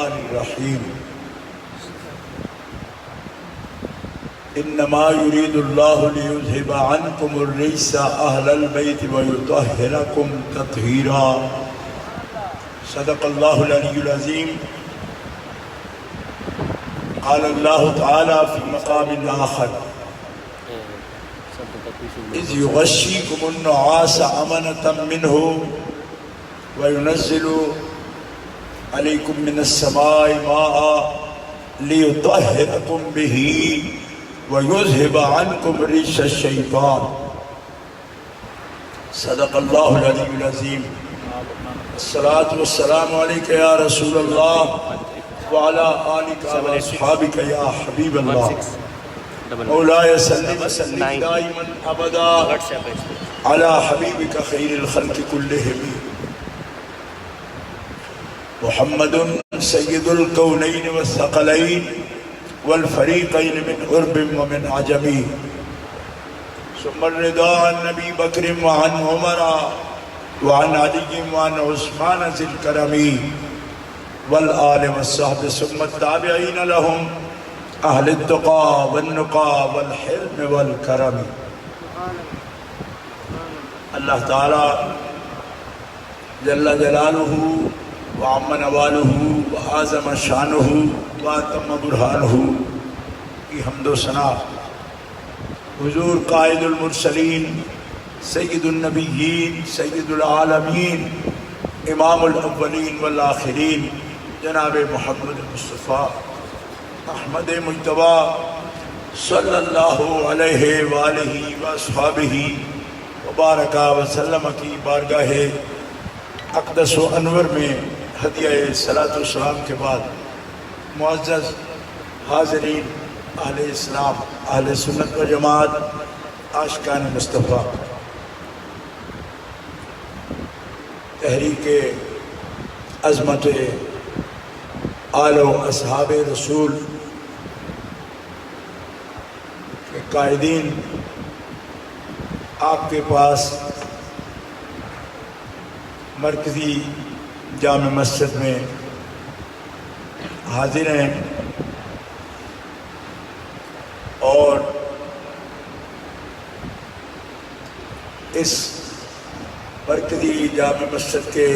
الرحمن الرحیم انما يريد الله ليذهب عنكم الرجس اهل البيت ويطهركم تطهيرا صدق الله العلي العظيم. قال الله تعالى في مقام آخر إذ يغشيكم النعاس أمنة منه وينزل عليكم من السماء ماء ليطهركم به ويذهب عنكم رجس الشيطان صدق الله العلي العظيم. الصلاة والسلام عليك يا رسول الله وعلى آلك وأصحابك يا حبيب الله. مولاي صل وسلم دائما أبدا على حبيبك خير الخلق كلهم محمد سيد الكونين والثقلين والفريقين من عرب ومن عجم ثم الرضا عن نبي بكر وعن عمر وعن علي وعن عثمان ذي الكرم والآل والصحب ثم التابعين لهم اہل التقى والنقى والحلم والکرم. اللہ تعالی جل جلالہ وعم نوالہ وعظم شانہ واتم برہانہ کی حمد و ثنا حضور قائد المرسلین سید النبیین سید العالمین امام الاولین والآخرین جناب محمد مصطفیٰ احمد مجتبیٰ صلی اللہ علیہ وآلہ وآصحابہ وبارک وسلم کی بارگاہ اقدس و انور میں ہدیہ صلاۃ والسلام کے بعد معزز حاضرین اہل اسلام اہل سنت و جماعت عاشقان مصطفیٰ، تحریک عظمت آل و اصحاب رسول کے قائدین آپ کے پاس مرکزی جامع مسجد میں حاضر ہیں اور اس مرکزی جامع مسجد کے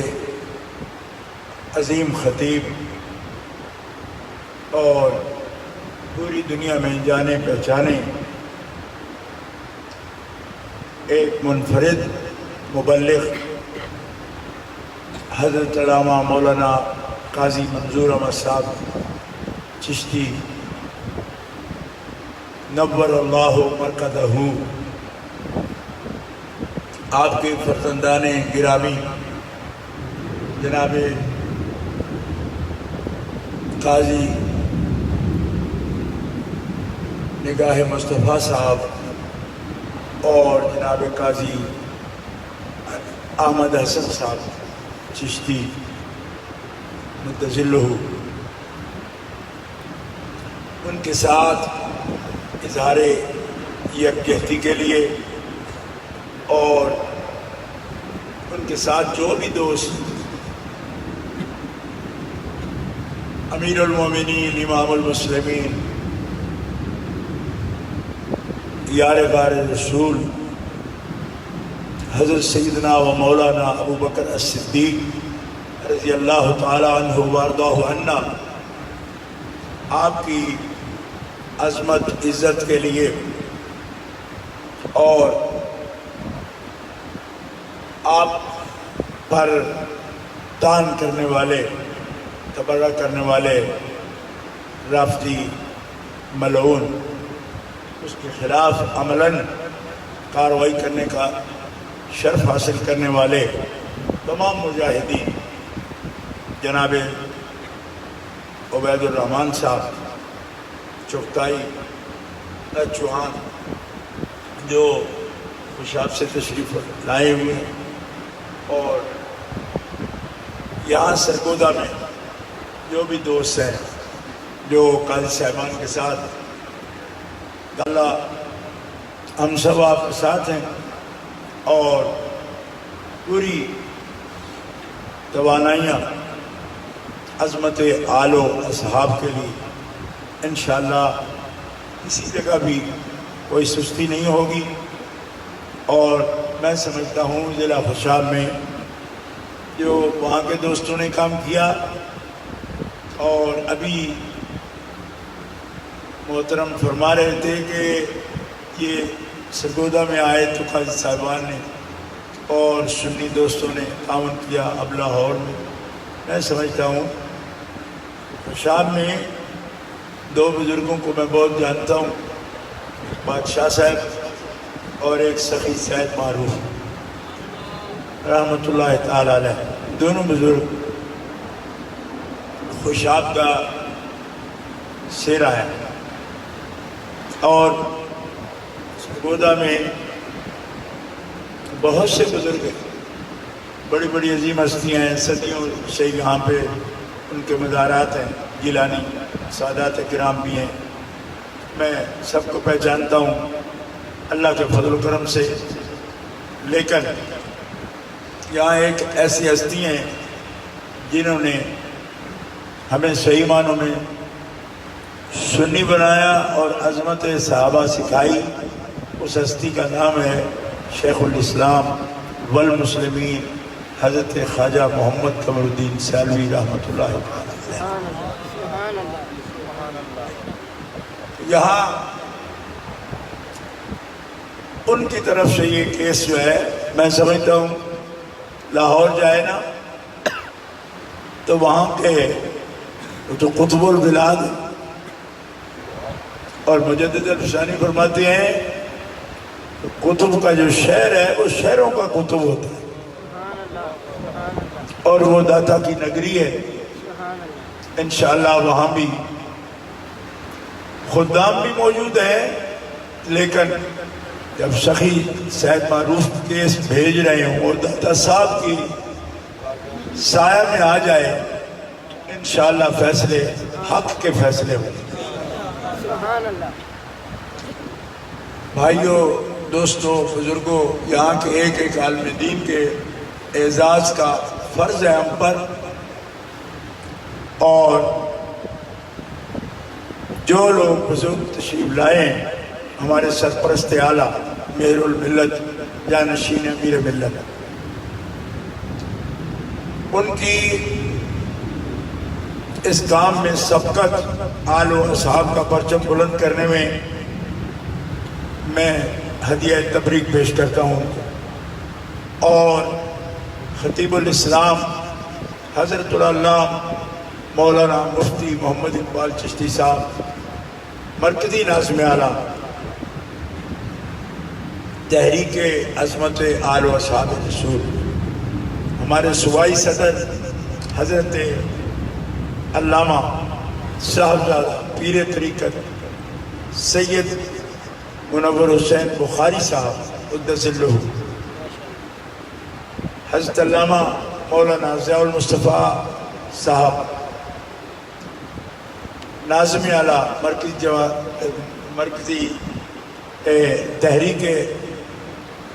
عظیم خطیب اور پوری دنیا میں جانے پہچانے ایک منفرد مبلغ حضرت علامہ مولانا قاضی منظور احمد صاحب چشتی نور اللہ مرکزہ، آپ کے فرزندان گرامی جناب قاضی نگاہ مصطفیٰ صاحب اور جناب قاضی احمد حسن صاحب چشتی متجلہ، ان کے ساتھ اظہار یکجہتی کے لیے اور ان کے ساتھ جو بھی دوست امیر المومنین امام المسلمین یار غار رسول حضرت سیدنا و مولانا ابو بکر الصدیق رضی اللہ تعالی عنہ وارضاہ عنا آپ کی عظمت عزت کے لیے اور آپ پر تان کرنے والے تبرہ کرنے والے رافضی ملعون اس کے خلاف عملاً کارروائی کرنے کا شرف حاصل کرنے والے تمام مجاہدین جناب عبید الرحمن صاحب چغتائی چوہان جو خوشاب سے تشریف لائے ہوئے ہیں، اور یہاں سرگودا میں جو بھی دوست ہیں جو قاضی صاحبان کے ساتھ، اللہ ہم سب آپ کے ساتھ ہیں اور پوری توانائیاں عظمت آل و اصحاب کے لیے انشاءاللہ کسی جگہ بھی کوئی سستی نہیں ہوگی. اور میں سمجھتا ہوں ضلع خوشاب میں جو وہاں کے دوستوں نے کام کیا، اور ابھی محترم فرما رہے تھے کہ یہ سرگودا میں آئے تو قاضی صاحبان نے اور سنی دوستوں نے تعاون کیا. اب لاہور میں سمجھتا ہوں خوشاب میں دو بزرگوں کو میں بہت جانتا ہوں، بادشاہ صاحب اور ایک سخی سید معروف رحمۃ اللہ تعالی علیہ. دونوں بزرگ خوشاب کا سیرا ہے. اور سرگودا میں بہت سے بزرگ ہیں، بڑی بڑی عظیم ہستیاں ہیں، صدیوں سے یہاں پہ ان کے مزارات ہیں. گیلانی سادات کرام بھی ہیں، میں سب کو پہچانتا ہوں اللہ کے فضل و کرم سے. لیکن یہاں ایک ایسی ہستی ہیں جنہوں نے ہمیں صحیح معنوں میں سنی بنایا اور عظمت صحابہ سکھائی. اس ہستی کا نام ہے شیخ الاسلام والمسلمین حضرت خواجہ محمد قمر الدین سیالوی رحمۃ اللہ علیہ. یہاں ان کی طرف سے یہ کیس جو ہے میں سمجھتا ہوں لاہور جائے نا تو وہاں کے تو قطب البلاد اور مجدد الفسانی فرماتے ہیں قطب کا جو شہر ہے وہ شہروں کا قطب ہوتا ہے اور وہ داتا کی نگری ہے. انشاءاللہ وہاں بھی خدام بھی موجود ہیں، لیکن جب سخی سید معروف کیس بھیج رہے ہوں اور داتا صاحب کی سایہ میں آ جائے انشاءاللہ فیصلے حق کے فیصلے ہوں. بھائیوں، دوستوں، بزرگوں، یہاں کے ایک ایک عالم دین کے اعزاز کا فرض ہے ہم پر. اور جو لوگ بزرگ تشریف لائے ہیں ہمارے سرپرست اعلیٰ مہر الملت جانشین امیر ملت، ان کی اس کام میں سبقت آل و اصحاب کا پرچم بلند کرنے میں ہدیہ تبریک پیش کرتا ہوں. اور خطیب الاسلام حضرت اللہ مولانا مفتی محمد اقبال چشتی صاحب مرکزی ناظم اعلیٰ تحریک عظمت آل و اصحاب رسول، ہمارے صوبائی صدر حضرت علامہ صاحبزادہ پیر طریقت سید منور حسین بخاری صاحب قدس سرہ، حضرت علامہ مولانا ضیاء المصطفیٰ صاحب ناظم اعلیٰ مرکزی تحریک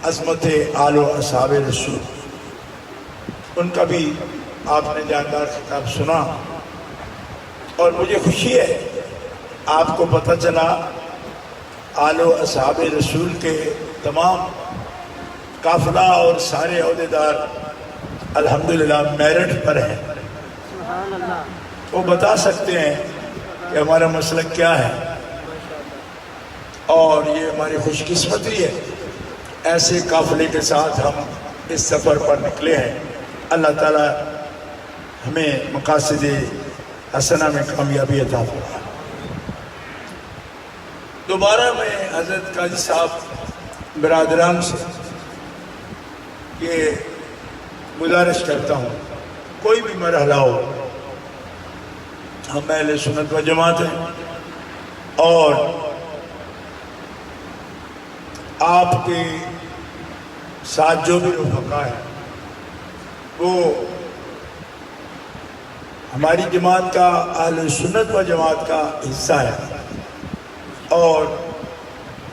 عظمت آل و اصحاب رسول، ان کا بھی آپ نے جاندار خطاب سنا. اور مجھے خوشی ہے آپ کو پتہ چلا آل و اصحاب رسول کے تمام قافلہ اور سارے عہدیدار الحمدللہ میرٹ پر ہیں. وہ بتا سکتے ہیں کہ ہمارا مسلک کیا ہے، اور یہ ہماری خوش قسمتی ہے ایسے قافلے کے ساتھ ہم اس سفر پر نکلے ہیں. اللہ تعالی ہمیں مقاصد حسنہ میں کامیابی عطا فرمائے. دوبارہ میں حضرت قاضی صاحب برادران سے یہ گزارش کرتا ہوں، کوئی بھی مرحلہ ہو، ہم اہل سنت و جماعت ہیں اور آپ کے ساتھ جو بھی رفقا ہے وہ ہماری جماعت کا اہل سنت و جماعت کا حصہ ہے، اور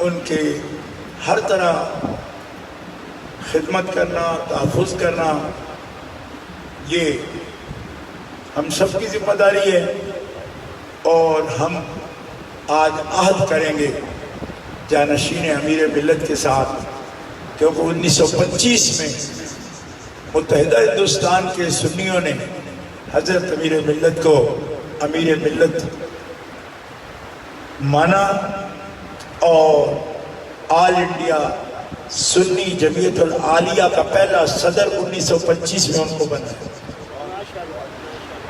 ان کے ہر طرح خدمت کرنا، تحفظ کرنا، یہ ہم سب کی ذمہ داری ہے، اور ہم آج عہد کریں گے جانشین امیر ملت کے ساتھ، کیونکہ 1925 میں متحدہ ہندوستان کے سنیوں نے حضرت امیر ملت کو امیر ملت مانا، اور آل انڈیا سنی جمعیت العالیہ کا پہلا صدر 1925 میں ان کو بنا،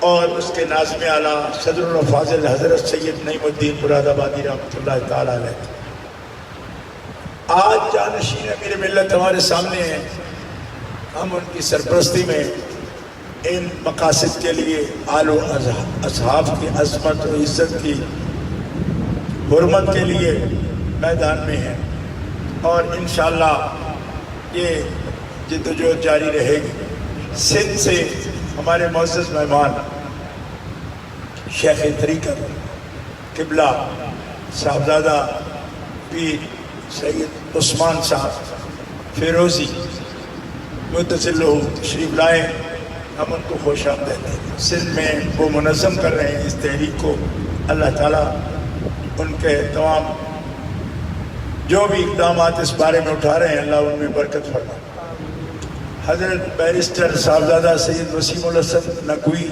اور اس کے ناظم اعلیٰ صدر الفاضل حضرت سید نعیم الدین مراد آبادی رحمۃ اللہ تعالیٰ علیہ۔ آج جانشین امیر ملت ہمارے سامنے ہیں، ہم ان کی سرپرستی میں ان مقاصد کے لیے آل و اصحاب کی عظمت و عزت کی حرمت کے لیے میدان میں ہیں، اور انشاءاللہ یہ جدوجہد جاری رہے گی۔ سندھ سے ہمارے معزز مہمان شیخ طریقت قبلہ صاحبزادہ پیر سید عثمان صاحب فیروزی متصل تشریف لائے، ہم ان کو خوش آمدید ہیں۔ سندھ میں وہ منظم کر رہے ہیں اس تحریک کو، اللہ تعالیٰ ان کے تمام جو بھی اقدامات اس بارے میں اٹھا رہے ہیں اللہ ان میں برکت فرمائے۔ حضرت بیرسٹر صاحبزادہ سید وسیم الحسن نقوی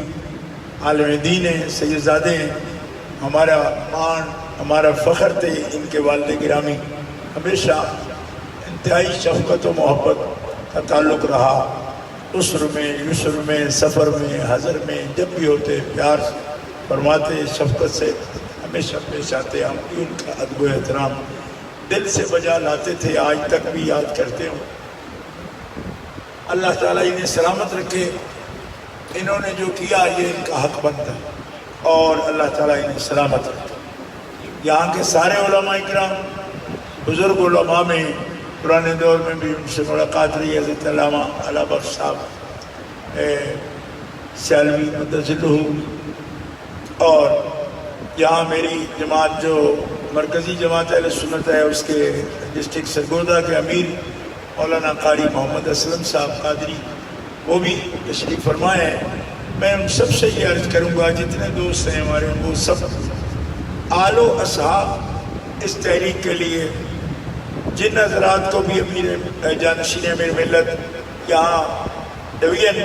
عالم دین ہیں، سید زادے ہیں، ہمارا مان ہمارا فخر تھے، ان کے والد گرامی ہمیشہ انتہائی شفقت و محبت کا تعلق رہا، عسر میں یسر میں سفر میں حضر میں جب بھی ہوتے پیار فرماتے، شفقت سے ہمیشہ پیش آتے، ہم بھی ان کا ادب و احترام دل سے بجا لاتے تھے، آج تک بھی یاد کرتے ہوں۔ اللہ تعالیٰ انہیں سلامت رکھے، انہوں نے جو کیا یہ ان کا حق بنتا ہے، اور اللہ تعالیٰ انہیں سلامت رکھے۔ یہاں کے سارے علماء کرام بزرگ علماء میں پرانے دور میں بھی ان سے ملاقات رہی، حضرت علامہ علا بخش صاحب سیالوی مدظلہ، اور یہاں میری جماعت جو مرکزی جماعت اہل سنت ہے اس کے ڈسٹرکٹ سرگودا کے امیر مولانا قاری محمد اسلم صاحب قادری، وہ بھی تشریف فرمائے ہیں۔ میں ان سب سے یہ عرض کروں گا جتنے دوست ہیں ہمارے، وہ سب آل و اصحاب اس تحریک کے لیے جن حضرات کو بھی امیر جانشین امیر ملت یہاں ڈویژن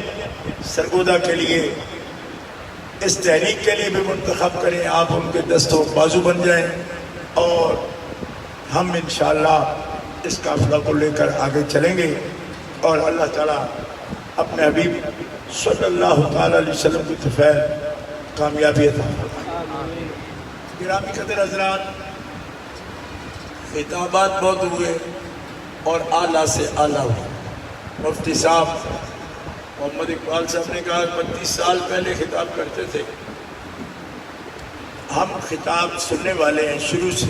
سرگودا کے لیے اس تحریک کے لیے بھی منتخب کریں، آپ ان کے دست و بازو بن جائیں، اور ہم انشاءاللہ اس قافلہ کو لے کر آگے چلیں گے، اور اللہ تعالیٰ اپنے حبیب صلی اللہ تعالیٰ علیہ وسلم کی طفیل کامیابی عطا فرمائے۔ گرامی قدر حضرات، خطابات بہت ہوئے اور اعلیٰ سے اعلیٰ ہوئے۔ مفتی صاحب محمد اقبال صاحب نے کہا 32 سال پہلے خطاب کرتے تھے، ہم خطاب سننے والے ہیں شروع سے،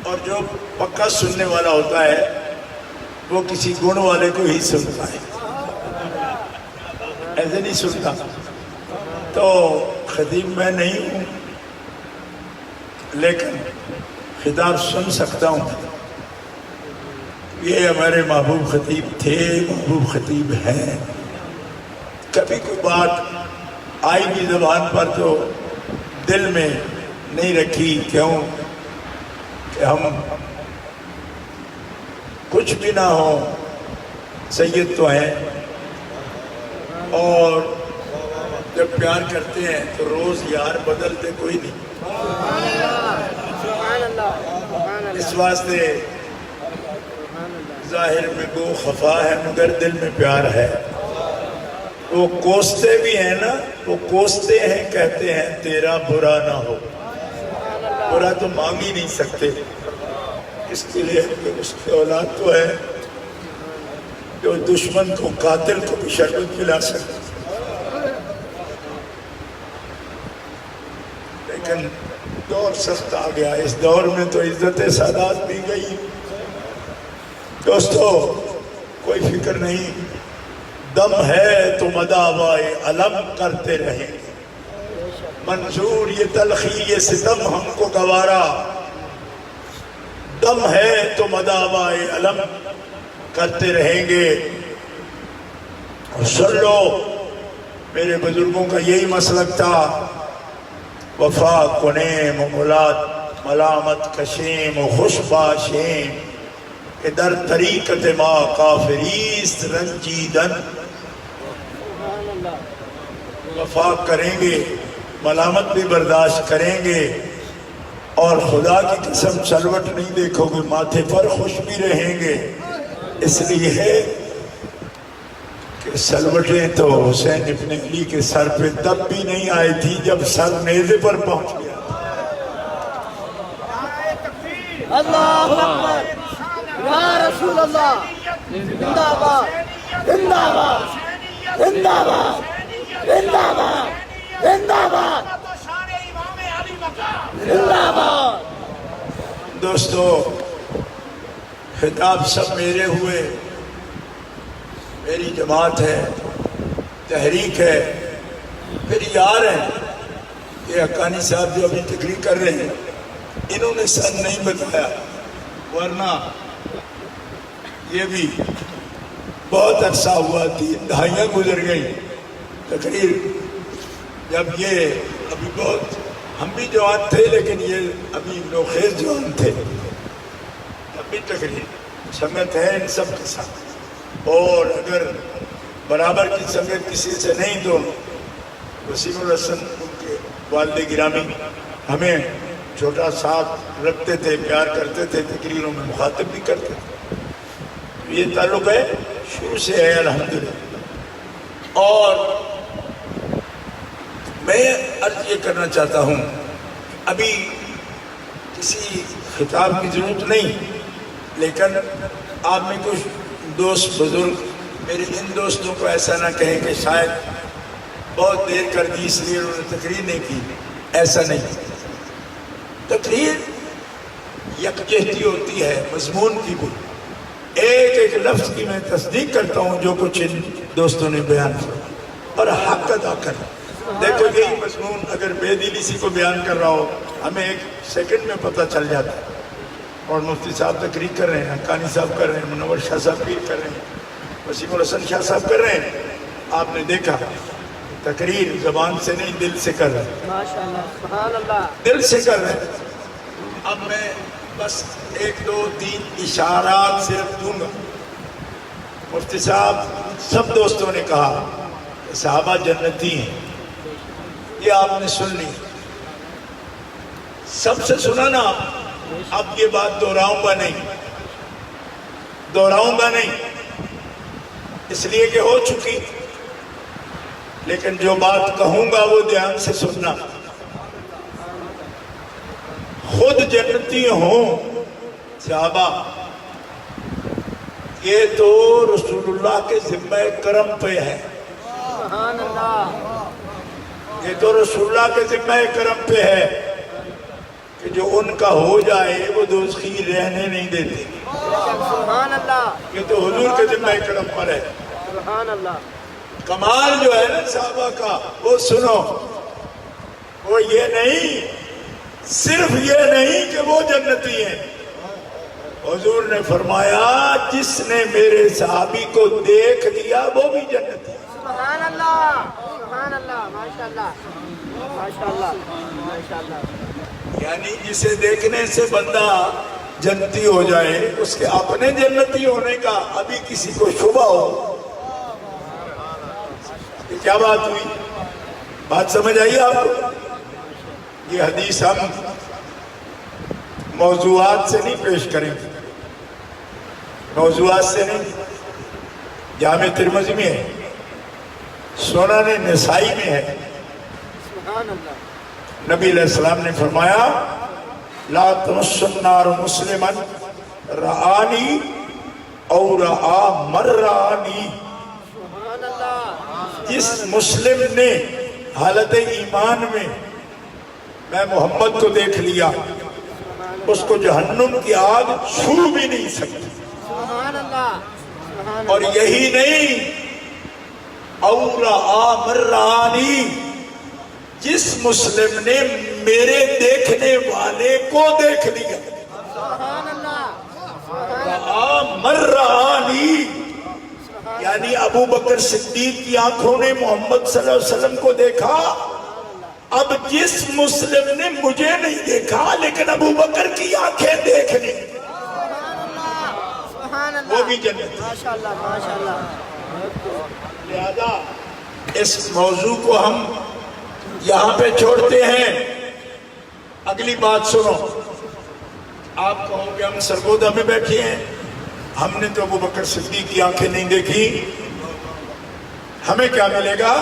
اور جو پکا سننے والا ہوتا ہے وہ کسی گن والے کو ہی سنتا ہے، ایسے نہیں سنتا۔ تو خطیب میں نہیں ہوں لیکن خطاب سن سکتا ہوں۔ یہ ہمارے محبوب خطیب تھے، محبوب خطیب ہیں۔ کبھی کوئی بات آئی بھی زبان پر تو دل میں نہیں رکھی، کیوں کہ ہم کچھ بھی نہ ہو سید تو ہیں، اور جب پیار کرتے ہیں تو روز یار بدلتے کوئی نہیں۔ اس واسطے ظاہر میں گو خفا ہے مگر دل میں پیار ہے۔ وہ کوستے بھی ہیں نا، وہ کوستے ہیں، کہتے ہیں تیرا برا نہ ہو۔ برا تو مانگ ہی نہیں سکتے، اس کے لیے کہ اس کی اولاد تو ہے جو دشمن کو قاتل کو بھی شربت پلا سکتے، لیکن دور سخت آ گیا۔ اس دور میں تو عزت سادات بھی گئی۔ دوستو کوئی فکر نہیں، دم ہے تو مداوائے علم کرتے رہیں گے، منظور یہ تلخی یہ ستم ہم کو گوارا، دم ہے تو مداوائے علم کرتے رہیں گے۔ اور سن لو میرے بزرگوں کا یہی مسلک تھا، وفا کنیم و ملامت کشیم و خوش باشیم کہ در طریقت ما کافریست رنجیدن. وفا کریں گے، ملامت بھی برداشت کریں گے، اور خدا کی قسم چلوٹ نہیں دیکھو گے، ماتھے پر خوش بھی رہیں گے. اس لیے ہے کہ سلوٹیں تو حسین ابن علی کے سر پہ تب بھی نہیں آئی تھی جب سر نیزے پر پہنچ گیا. اللہ اکبر، یا رسول اللہ، زندہ باد زندہ باد زندہ باد زندہ باد زندہ باد زندہ باد. دوستو، خطاب سب میرے ہوئے، میری جماعت ہے، تحریک ہے، پھر یار ہیں. یہ حقانی صاحب جو ابھی تقریر کر رہے ہیں، انہوں نے سن نہیں بتایا، ورنہ یہ بھی بہت عرصہ ہوا، 3 دہائیاں گزر گئی تقریر. جب یہ ابھی بہت، ہم بھی جوان تھے لیکن یہ ابھی نوخیز جوان تھے، ابھی تقریر سنگت ہے ان سب کے ساتھ. اور اگر برابر کی سنگت کسی سے نہیں تو وسیم الحسن ان کے والد گرامی ہمیں چھوٹا ساتھ رکھتے تھے، پیار کرتے تھے، تقریروں میں مخاطب بھی کرتے تھے. یہ تعلق ہے، شروع سے ہے الحمدللہ. اور میں عرض یہ کرنا چاہتا ہوں، ابھی کسی خطاب کی ضرورت نہیں، لیکن آپ میں کچھ دوست بزرگ میرے ان دوستوں کو ایسا نہ کہیں کہ شاید بہت دیر کر دی اس لیے انہوں نے تقریر نہیں کی. ایسا نہیں. تقریر یکجہتی ہوتی ہے مضمون کی بھی. ایک ایک لفظ کی میں تصدیق کرتا ہوں جو کچھ ان دوستوں نے بیان کیا، اور حق ادا کر. دیکھو یہی مضمون اگر بے دلی سی کو بیان کر رہا ہو، ہمیں 1 سیکنڈ میں پتہ چل جاتا ہے. اور مفتی صاحب تقریر کر رہے ہیں، حقانی صاحب کر رہے ہیں، منور شاہ صاحب پیر کر رہے ہیں، وسیم الحسن شاہ صاحب کر رہے ہیں. آپ نے دیکھا تقریر زبان سے نہیں، دل سے کر رہے ہیں. ماشاءاللہ، سبحان اللہ، دل سے کر رہے ہیں. اب میں بس 1 2 3 اشارات صرف دوں گا. مفتی صاحب سب دوستوں نے کہا کہ صحابہ جنتی ہیں، یہ آپ نے سن لی، سب سے سنا نا. اب یہ بات دہراؤں گا نہیں، اس لیے کہ ہو چکی. لیکن جو بات کہوں گا وہ دھیان سے سننا. خود جنتی ہوں صحابہ، یہ تو رسول اللہ کے ذمہ کرم پہ ہے. سبحان اللہ، یہ تو رسول اللہ کے ذمہ کرم پہ ہے کہ جو ان کا ہو جائے وہ دوزخی رہنے نہیں دیتے. سبحان اللہ، یہ تو حضور کے ذمہ کرم پر ہے. سبحان اللہ. کمال جو ہے نا صحابہ کا، وہ سنو، وہ یہ نہیں، صرف یہ نہیں کہ وہ جنتی ہیں. حضور نے فرمایا جس نے میرے صحابی کو دیکھ لیا وہ بھی جنتی ہے. سبحان اللہ، سبحان اللہ، ماشاءاللہ ماشاءاللہ ماشاءاللہ. یعنی جسے دیکھنے سے بندہ جنتی ہو جائے، اس کے اپنے جنتی ہونے کا ابھی کسی کو شبہ ہو. یہ کیا بات ہوئی؟ بات سمجھ آئی آپ کو؟ یہ حدیث ہم موضوعات سے نہیں پیش کریں گے، موضوعات سے نہیں. جامع ترمذی میں ہے، سنن نسائی میں ہے. سبحان اللہ. نبی علیہ السلام نے فرمایا لا تمس النار مسلما رآنی او رآ من رآنی. سبحان اللہ. جس مسلم نے حالت ایمان میں میں محمد کو دیکھ لیا، اس کو جہنم کی آگ چھو بھی نہیں سکتی. سبحان اللہ. سبحان اور یہی نہیں، او رآ من رآنی، جس مسلم نے میرے دیکھنے والے کو دیکھ لیا. سبحان اللہ. رآ من رآنی، یعنی ابو بکر صدیق کی آنکھوں نے محمد صلی اللہ علیہ وسلم کو دیکھا. اب جس مسلم نے مجھے نہیں دیکھا لیکن ابو بکر کی آنکھیں دیکھ لی سبحان اللہ. وہ بھی جنت. ماشاءاللہ ماشاءاللہ. لہذا اس موضوع کو ہم یہاں پہ چھوڑتے ہیں. اگلی بات سنو. آپ کہو گے ہم سرگودا میں بیٹھے ہیں, ہم نے تو ابو بکر صدیق کی آنکھیں نہیں دیکھی, ہمیں کیا ملے گا؟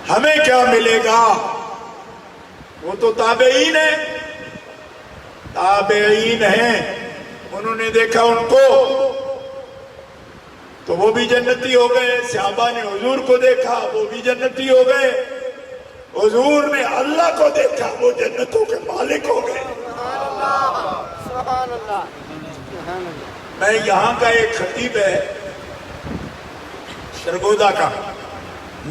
ہمیں کیا ملے گا؟ وہ تو تابعین ہیں, تابعین ہیں, انہوں نے دیکھا ان کو تو وہ بھی جنتی ہو گئے. صحابہ نے حضور کو دیکھا, وہ بھی جنتی ہو گئے. حضور نے اللہ کو دیکھا, وہ جنتوں کے مالک ہو گئے. سبحان اللہ. میں یہاں کا ایک خطیب ہے سرگودا کا,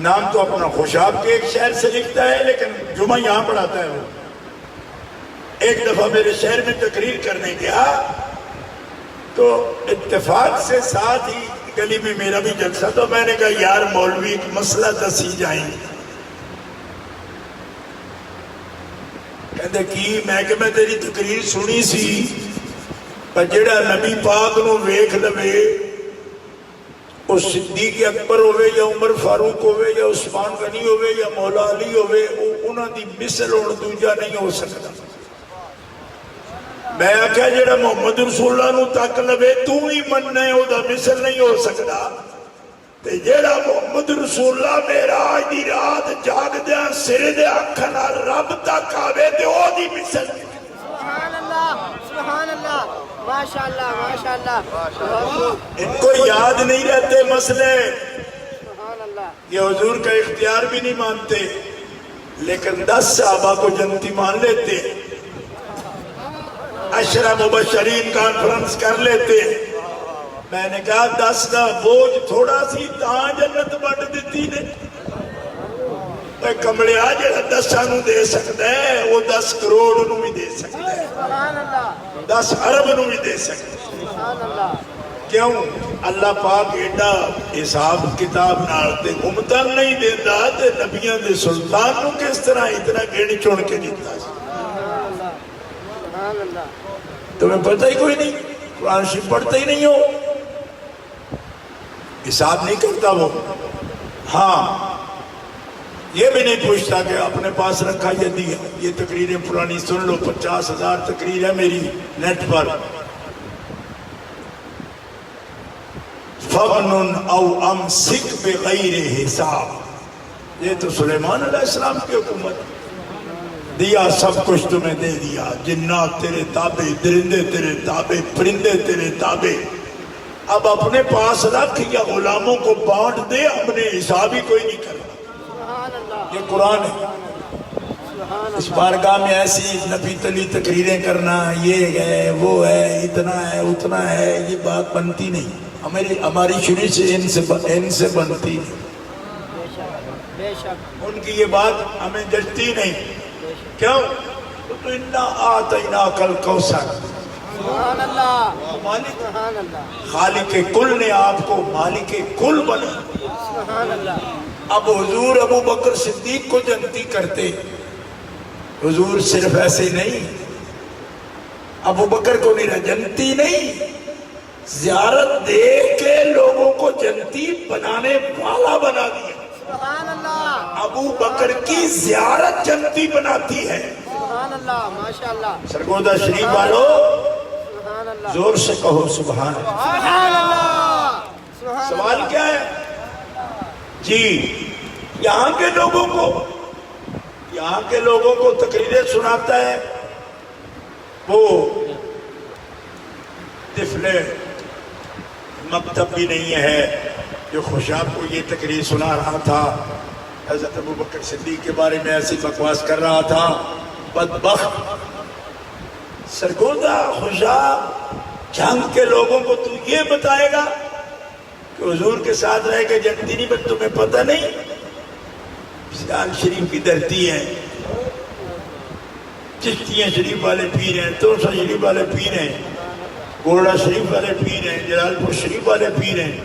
نام تو اپنا خوشاب کے ایک شہر سے لکھتا ہے لیکن جمعہ یہاں پڑھاتا ہے. وہ ایک دفعہ میرے شہر میں تقریر کرنے گیا تو اتفاق سے ساتھ ہی گلی میں میرا بھی جلسہ, تو میں نے کہا یار مولوی ایک مسئلہ دسی جائیں. کہتے کی میں تیری تقریر سنی سی, پر جڑا نبی پاک نو ویکھ لوے وہ صدیق اکبر ہوئے یا عمر فاروق ہوئے یا عثمان غنی ہوئے یا مولا علی ہوئے, انہاں دی مثل اور دوجا نہیں ہو سکتا. میں آکھا جڑا محمد رسول اللہ نو تک لوے تو ہی مننا ہے, وہ دا مثل نہیں ہو سکتا. تے جڑا محمد رسول اللہ معراج دی رات جاگ دیا سر دے اکھنا رب تک آوے تے او دی مثل. سبحان اللہ سبحان اللہ. ماشاءاللہ ماشاءاللہ. ان کو یاد نہیں رہتے مسئلے. سبحان اللہ. یہ حضور کا اختیار بھی نہیں مانتے لیکن 10 صحابہ کو جنتی مان لیتے, 10 مبشرین کانفرنس کر لیتے. میں نے کہا 10 کا بوجھ تھوڑا سی تاں جنت بڑھ دیتی نے. کمڑے آ جڑا 10 نو دے سکتا ہے وہ 10 کروڑ نو بھی دے سکتا ہے, سبحان اللہ. 10 ارب نو بھی دے سکتا ہے. سبحان اللہ. کیوں؟ اللہ پاک ایڈا حساب کتاب نالتے امتن نہیں دیتا تے نبیاں دے سلطان نو کس طرح اتنا گھڑ چون کے دیتا. سبحان اللہ سبحان اللہ. تمہیں پتہ ہی کوئی نہیں, قرآن شریف پڑھتے ہی نہیں ہو, حساب نہیں کرتا وہ. ہاں یہ بھی نہیں پوچھتا کہ اپنے پاس رکھا یا دیا. یہ تقریریں پرانی سن لو, 50,000 تقریر ہے میری نیٹ پر. فَغْنٌ اَوْ أَمْسِكْ بِغَيْرِ حساب. یہ تو سلیمان علیہ السلام کی حکومت. دیا سب کچھ تمہیں دے دیا, جنات تیرے تابع, درندے تیرے تابع, پرندے تیرے تابع. اب اپنے پاس رکھ یا غلاموں کو بانٹ دے, اپنے حساب ہی کوئی نہیں کرنا. یہ قرآن ہے. اس بارگاہ میں ایسی نبی تلی تقریریں کرنا, یہ ہے وہ ہے, اتنا ہے اتنا ہے, یہ بات بنتی نہیں. ہماری شروع سے ان سے بنتی نہیں. بے شک. ان کی یہ بات ہمیں جچتی نہیں. کیوں؟ تو انا آتیناک الکوثر. سبحان اللہ مالک سبحان اللہ. خالق کل نے آپ کو مالک کل بنا. سبحان اللہ. اب حضور ابو بکر صدیق کو جنتی کرتے. حضور صرف ایسے نہیں, ابو بکر کو نہیں رہا جنتی نہیں, زیارت دے کے لوگوں کو جنتی بنانے والا بنا دیا. سبحان اللہ. ابو بکر کی زیارت جنتی بناتی ہے. سبحان اللہ ماشاءاللہ. سرگودا شریف والو سبحان اللہ. زور سے کہو سبحان اللہ. سبحان اللہ. سبحان سوال اللہ. کیا ہے جی؟ یہاں کے لوگوں کو تقریریں سناتا ہے وہ طفل مکتب بھی نہیں ہے جو خوشاب کو یہ تقریر سنا رہا تھا, حضرت ابو بکر صدیق کے بارے میں ایسی بکواس کر رہا تھا. بدبخت سرگودا خوشاب جنگ کے لوگوں کو تو یہ بتائے گا کہ حضور کے ساتھ رہ کے جنتی نہیں, بس تمہیں پتہ نہیں سیال شریف کی دھرتی ہے, چشتیاں شریف والے پیر ہیں, 200 شریف والے پیر ہیں, گوڑا شریف والے پیر ہیں، جلال پور شریف والے پیر ہیں،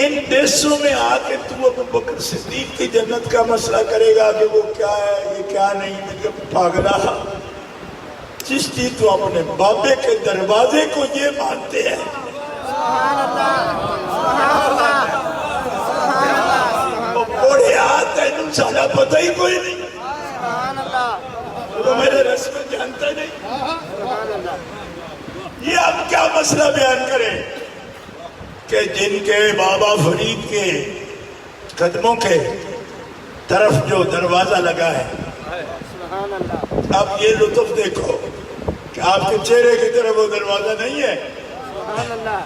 ان دیسوں میں آ کے تو ابو بکر صدیق کی جنت کا مسئلہ کرے گا کہ وہ کیا ہے یہ کیا نہیں، مطلب پاگلا چشتی تو اپنے بابے کے دروازے کو یہ مانتے ہیں۔ سبحان اللہ، سبحان اللہ، سبحان اللہ، وہ بوڑھے آتے ہیں، انہوں سارا پتہ ہی کوئی نہیں، سبحان اللہ، وہ میرے رسم جانتا نہیں۔ سبحان اللہ، یہ اب کیا مسئلہ بیان کریں کہ جن کے بابا فرید کے قدموں کے طرف جو دروازہ لگا ہے، سبحان اللہ، اب یہ لطف دیکھو کہ آپ کے چہرے کی طرف وہ دروازہ نہیں ہے، سبحان اللہ،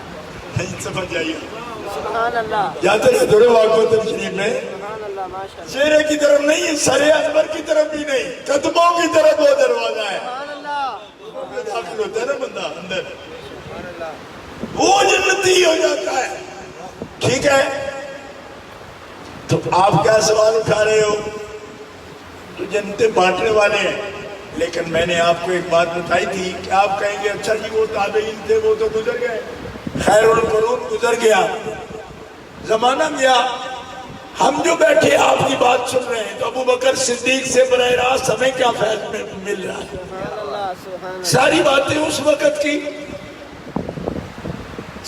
نہیں سمجھ آئیے، سبحان اللہ، جاتے رہے تھوڑے واقع تفسیر میں، سبحان اللہ، ماشاء اللہ، چہرے کی طرف نہیں ہے، سر انور کی طرف بھی نہیں، قدموں کی طرف وہ دروازہ ہے، سبحان اللہ، داخل ہوتا ہے نا بندہ اندر، وہ جنتی ہو جاتا ہے۔ ٹھیک ہے، تو آپ کیا سوال اٹھا رہے ہو؟ تو جنتیں بانٹنے والے ہیں، لیکن میں نے آپ کو ایک بات بتائی تھی کہ آپ کہیں گے اچھا جی وہ تابعین تھے وہ تو گزر گئے، خیر القرون گزر گیا، زمانہ گیا، ہم جو بیٹھے آپ کی بات سن رہے ہیں تو ابو بکر صدیق سے براہ راست ہمیں کیا فیض مل رہا ہے؟ سبحان اللہ، سبحان اللہ، ساری باتیں اس وقت کی،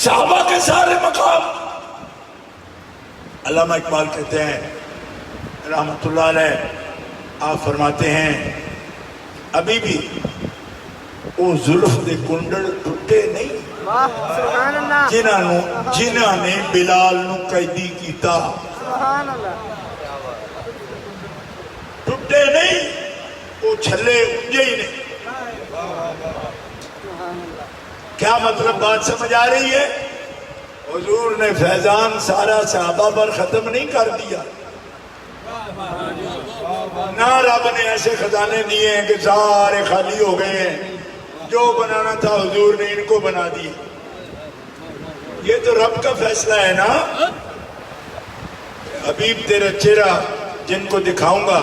صحابہ کے سارے مقام۔ علامہ اقبال کہتے ہیں رحمت اللہ علیہ، آپ فرماتے ہیں ابھی بھی وہ زلف دے کنڈل ٹوٹے نہیں واہ، سبحان اللہ، جنہاں نے بلال نو قیدی کیتا، سبحان اللہ، ٹوٹے نہیں، وہ چھلے انجے ہی نہیں۔ سبحان اللہ، کیا مطلب بات سمجھ آ رہی ہے؟ حضور نے فیضان سارا صحابہ پر ختم نہیں کر دیا، نہ رب نے ایسے خزانے دیے ہیں کہ سارے خالی ہو گئے ہیں، جو بنانا تھا حضور نے ان کو بنا دیا۔ یہ تو رب کا فیصلہ ہے نا۔ حبیب تیرا چہرہ جن کو دکھاؤں گا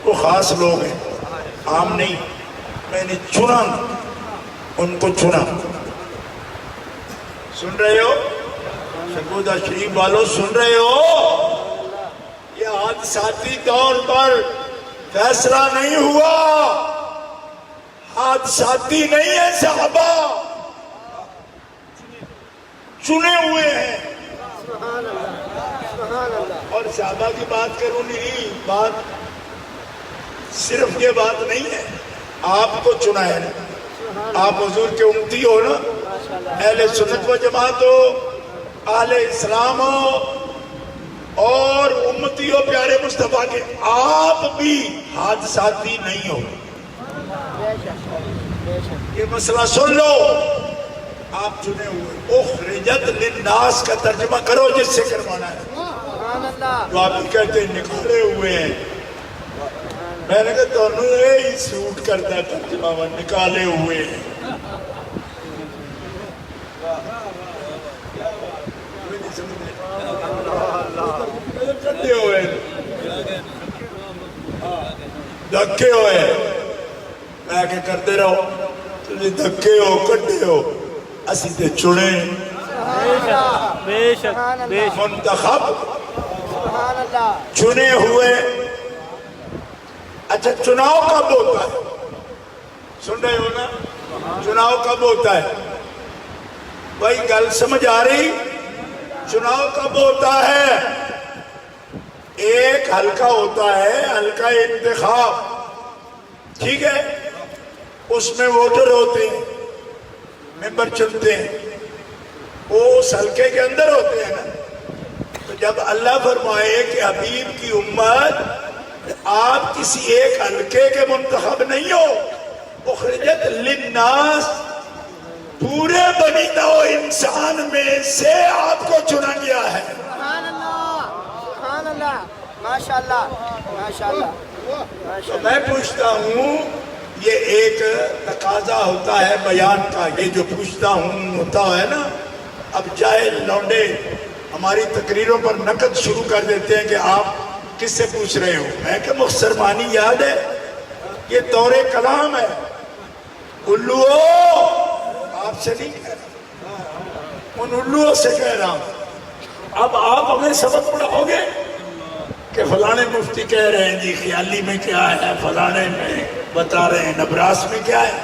وہ خاص لوگ ہیں، عام نہیں، میں نے چنا ان کو چنا۔ سن رہے ہو شکودہ شریف والوں، سن رہے ہو؟ یہ حادثاتی طور پر فیصلہ نہیں ہوا، حادثاتی نہیں ہے، صحابہ چنے ہوئے ہیں۔ سبحان اللہ، سبحان اللہ، اور صحابہ کی بات کروں نہیں، بات صرف یہ بات نہیں ہے، آپ کو چنا ہے نا، آپ حضور کے امتی ہو نا، اہل سنت و جماعت ہو، اہل اسلام ہو اور امتی ہو پیارے مصطفیٰ کے، آپ بھی حادثاتی نہیں ہو۔ بے شک، بے شک، یہ مسئلہ سن لو، آپ چنے ہوئے۔ اخرجت للناس کا ترجمہ کرو جس سے کروانا ہے، سبحان اللہ، تو آپ ہی کہتے ہیں نکالے ہوئے ہیں۔ میں نے کہا تو انہوں نے ہی سوٹ کرتا ہے ترجمہ، وہ نکالے ہوئے ہیں۔ کٹے ہوئے دھکے ہوئے، میں کہ کرتے رہو، تجھے دھکے ہو کٹے ہو، اسی تے چنے بے شک، بے شک، منتخب سبحان اللہ، چنے ہوئے۔ اچھا چناؤ کب ہوتا ہے؟ سن رہے ہو نا؟ چناؤ کب ہوتا ہے؟ بھائی گل سمجھ آ رہی؟ چناؤ کب ہوتا ہے؟ ایک حلقہ ہوتا ہے، حلقہ انتخاب، ٹھیک ہے؟ اس میں ووٹر ہوتے ہیں، ممبر چنتے ہیں، وہ اس حلقے کے اندر ہوتے ہیں نا۔ تو جب اللہ فرمائے کہ حبیب کی امت آپ کسی ایک حلقے کے منتخب نہیں ہو، اخرجت للناس، پورے بنی نوع انسان میں سے آپ کو چنا گیا ہے۔ سبحان اللہ، سبحان اللہ، ماشاء اللہ، ماشاء اللہ، ماشاء تو اللہ، میں پوچھتا ہوں، یہ ایک تقاضا ہوتا ہے بیان کا، یہ جو پوچھتا ہوں ہوتا ہے نا۔ اب جاہل لونڈے ہماری تقریروں پر نقد شروع کر دیتے ہیں کہ آپ کس سے پوچھ رہے ہو؟ میں کہ مختصر معنی یاد ہے، یہ دور کلام ہے۔ الو آپ سے نہیں کہہ رہا، ان الوؤں سے کہہ رہا ہوں۔ اب آپ ہمیں سبق پڑھاؤ گے کہ فلانے مفتی کہہ رہے ہیں جی خیالی میں کیا ہے، فلانے میں بتا رہے ہیں نبراس میں کیا ہے۔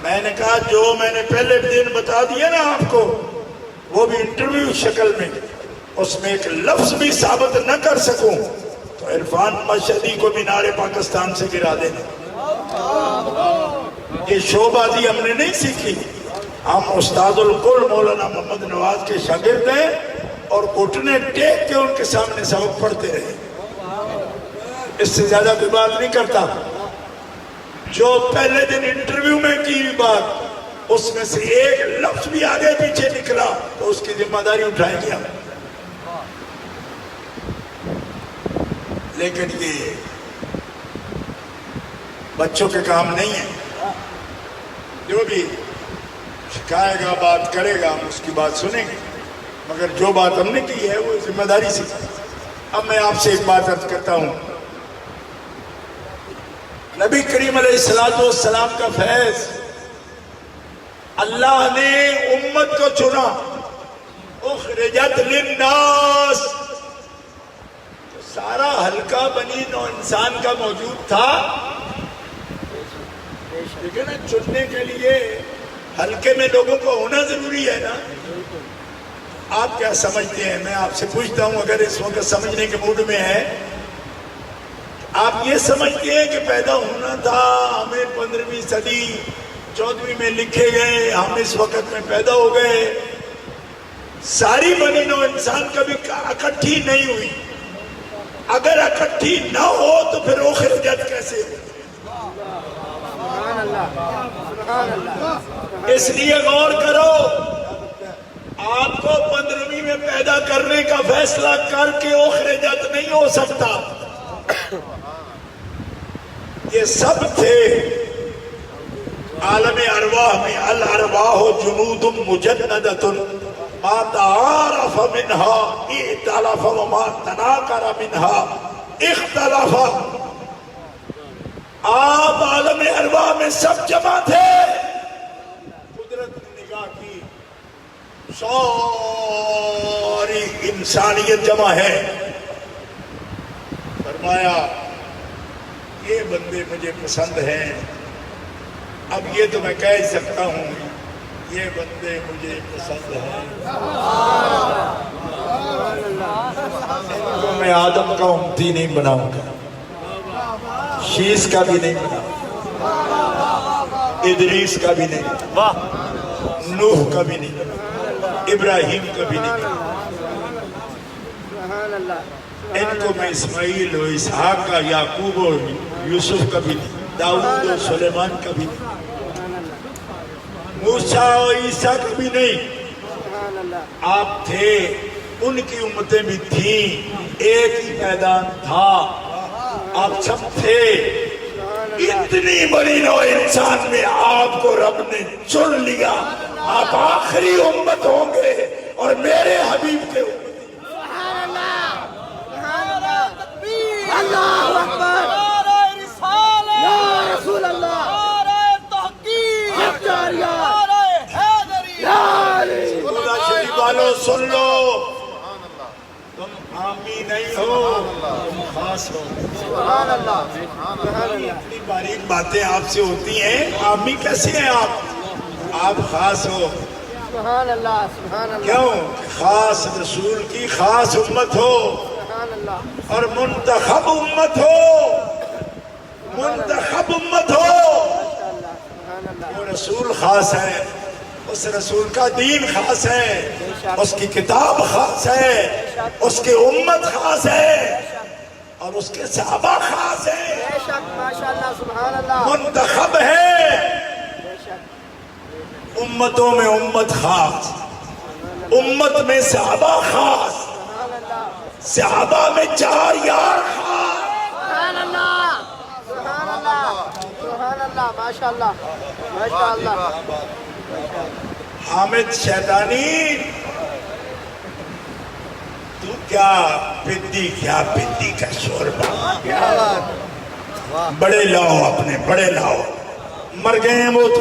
میں نے کہا جو میں نے پہلے دن بتا دیا نا آپ کو، وہ بھی انٹرویو شکل میں، اس میں ایک لفظ بھی ثابت نہ کر سکوں تو عرفان مشہدی کو مینار پاکستان سے گرا دینا۔ یہ شو بازی ہم نے نہیں سیکھی، ہم استاد الکل مولانا محمد نواز کے شاگرد ہیں اور گھٹنے ٹیک کے ان کے سامنے سبق پڑھتے رہے، اس سے زیادہ کوئی بات نہیں کرتا۔ جو پہلے دن انٹرویو میں کی بات، اس میں سے ایک لفظ بھی آگے پیچھے نکلا تو اس کی ذمہ داری اٹھائیں گے ہم۔ لیکن یہ بچوں کے کام نہیں ہے، جو بھی سکھائے گا بات کرے گا ہم اس کی بات سنیں گے، مگر جو بات ہم نے کی ہے وہ ذمہ داری سے۔ اب میں آپ سے ایک بات عرض کرتا ہوں، نبی کریم علیہ السلام کا فیض، اللہ نے امت کو چنا، اخرجت للناس، تو سارا حلقہ بنی نو انسان کا موجود تھا، لیکن چننے کے لیے حلقے میں لوگوں کو ہونا ضروری ہے نا۔ آپ کیا سمجھتے ہیں؟ میں آپ سے پوچھتا ہوں، اگر اس وقت سمجھنے کے موڈ میں ہے، آپ یہ سمجھتے ہیں کہ پیدا ہونا تھا، ہمیں 15ویں صدی 14ویں میں لکھے گئے، ہم اس وقت میں پیدا ہو گئے، ساری بنی نو انسان کبھی اکٹھی نہیں ہوئی۔ اگر اکٹھی نہ ہو تو پھر اخرجت کیسے ہو؟ اس لیے غور کرو، آپ کو 15ویں میں پیدا کرنے کا فیصلہ کر کے اخرجت نہیں ہو سکتا۔ یہ سب تھے عالم ارواح میں، الارواح جنود مجندۃ ما تعارف منها ائتلف وما تناکر منها اختلف۔ آپ عالم ارواح میں سب جمع تھے، قدرت نے نگاہ کی، ساری انسانیت جمع ہے، فرمایا یہ بندے مجھے پسند ہیں۔ اب یہ تو میں کہہ سکتا ہوں، یہ بندے مجھے پسند ہیں، ان کو میں آدم کا امتی نہیں بناؤں گا، شیس کا بھی نہیں بناؤں گا، ادریس کا بھی نہیں، نوح کا بھی نہیں، ابراہیم کا بھی نہیں، ان کو میں اسماعیل و اسحاق کا، یعقوب و یوسف کا بھی نہیں، داؤد و سلیمان کا بھی نہیں، موسیٰ و عیسیٰ کا بھی نہیں۔ آپ تھے، ان کی امتیں بھی تھیں، ایک ہی میدان تھا، آپ سب تھے۔ اتنی بڑی نوع انسان میں آپ کو رب نے چن لیا، آپ آخری امت ہوں گے اور میرے حبیب کے امت۔ اللہ اکبر، نعرہ رسالت، یا رسول اللہ، نعرہ تحقیق، نعرہ حیدری، خدا شریف والوں سن لو، تم عامی نہیں ہو، تم خاص ہو۔ سبحان اللہ، سبحان اللہ، اتنی باریک باتیں آپ سے ہوتی ہیں، عامی کیسے ہیں آپ خاص ہو۔ سبحان اللہ، سبحان اللہ، کیوں؟ خاص رسول کی خاص امت ہو سبحان اللہ، اور منتخب امت ہو، منتخب امت ہو۔ سبحان اللہ، وہ رسول خاص ہے، اس رسول کا دین خاص ہے، اس کی کتاب خاص ہے، اس کی امت خاص ہے، اور اس کے صحابہ خاص ہیں، بے شک، ماشاءاللہ، سبحان اللہ، منتخب ہے۔ بے شک، امتوں میں امت خاص، امت میں صحابہ خاص، سبحان اللہ، صحابہ میں 4 یار خاص۔ سبحان اللہ، سبحان اللہ، سبحان اللہ، ماشاءاللہ، ماشاءاللہ، حامد شیطانی، تو کیا پندی کا شوربہ، بڑے لاؤ، اپنے بڑے لاؤ، مر گئے ہیں وہ تو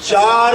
4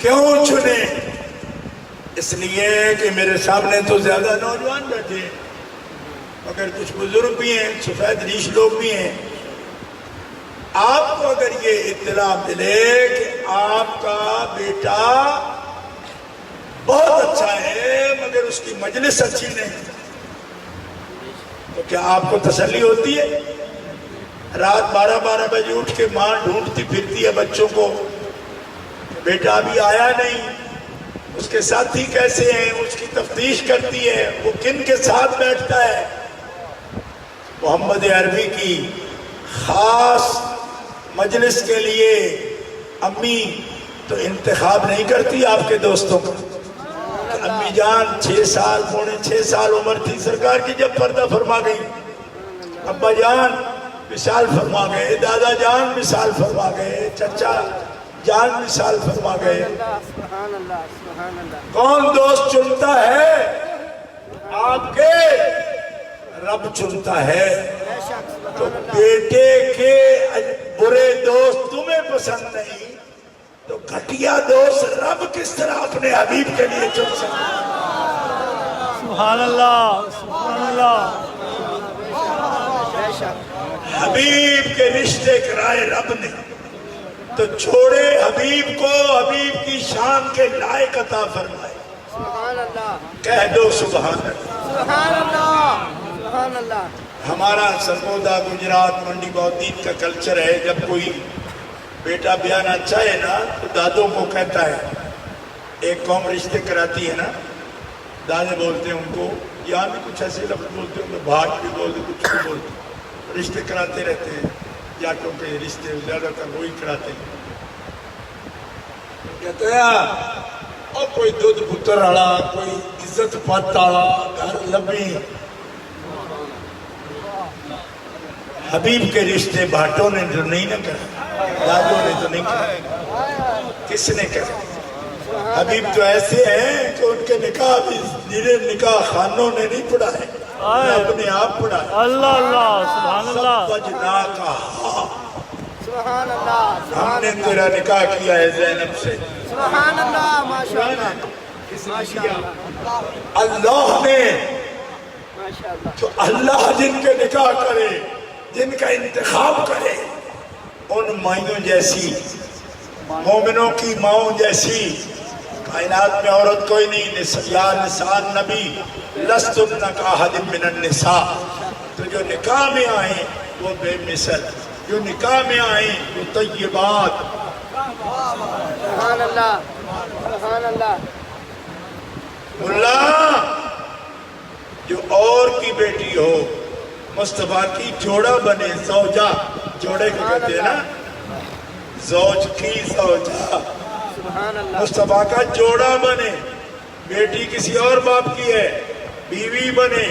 کیوں چنے؟ اس لیے کہ میرے سامنے تو زیادہ نوجوان بیٹھے ہیں، مگر کچھ بزرگ بھی ہیں، سفید ریش لوگ بھی ہیں۔ آپ کو اگر یہ اطلاع ملے کہ آپ کا بیٹا بہت اچھا ہے مگر اس کی مجلس اچھی نہیں، تو کیا آپ کو تسلی ہوتی ہے؟ رات 12 بجے اٹھ کے ماں ڈھونڈتی پھرتی ہے بچوں کو، بیٹا ابھی آیا نہیں، اس کے ساتھی کیسے ہیں، اس کی تفتیش کرتی ہے، وہ کن کے ساتھ بیٹھتا ہے۔ محمد عربی کی خاص مجلس کے لیے امی تو انتخاب نہیں کرتی آپ کے دوستوں کا۔ امی جان 6 سال پونے 6 سال عمر تھی سرکار کی جب پردہ فرما گئی، ابا جان مثال فرما گئے، دادا جان مثال فرما گئے، چچا جان مثال فرما گئے۔ سبحان اللہ سبحان اللہ۔ کون دوست چنتا ہے؟ آپ کے رب چنتا ہے۔ بے شک تو سبحان اللہ۔ بیٹے کے برے دوست تمہیں پسند نہیں تو گھٹیا دوست رب کس طرح اپنے حبیب کے لیے چن سکتا ہے؟ سبحان اللہ سبحان اللہ۔ بے شک حبیب کے رشتے کرائے رب نے تو چھوڑے حبیب کو، حبیب کی شان کے لائق عطا فرمائے۔ سبحان اللہ کہہ دو سبحان اللہ۔ سبحان اللہ سبحان اللہ۔ ہمارا سرگودا گجرات منڈی بہتین کا کلچر ہے، جب کوئی بیٹا بیانہ چاہے نا تو دادوں کو کہتا ہے، ایک قوم رشتے کراتی ہے نا، دادے بولتے ہیں ان کو، یہاں بھی کچھ ایسے لفظ بولتے ہیں، بھاٹ بھی بولتے، کچھ بھی بولتے، رشتے کراتے رہتے ہیں، جاٹوں کے رشتے زیادہ تر وہی کراتے ہیں۔ کہتے ہیں اور کوئی دودھ پتر آڑا، کوئی عزت پت آڑا گھر لبی۔ حبیب کے رشتے بھاٹوں نے جو نہیں نہ کرا، دادوں نے تو نہیں کرا، کس نے کرا؟ حبیب تو ایسے ہیں کہ ان کے نکاح بھی جنہیں نکاح خانوں نے نہیں پڑھا ہے، اپنے آپ پڑھا ہے۔ اللہ اللہ سبحان اللہ۔ سبجنا کا سبحان اللہ ہم نے تیرا نکاح کیا ہے زینب سے، سبحان اللہ ماشاء اللہ ماشاء اللہ اللہ نے ماشاء اللہ۔ تو اللہ جن کے نکاح کرے، جن کا انتخاب کرے، ان مائنوں جیسی، مومنوں کی ماؤں جیسی کائنات میں عورت کوئی نہیں۔ یا نساء نبی لستن کاحد من النساء، تو جو نکاح میں آئیں وہ بے مثل، جو نکاح میں آئیں وہ طیبات۔ سبحان اللہ سبحان اللہ۔ ملا جو اور کی بیٹی ہو، مصطفیٰ کی جوڑا بنے، زوجہ، جوڑے کو کہتے ہیں نا، زوج کی زوجہ، سبحان اللہ مصطفیٰ کا جوڑا بنے، بیٹی کسی اور باپ کی ہے، بیوی بنے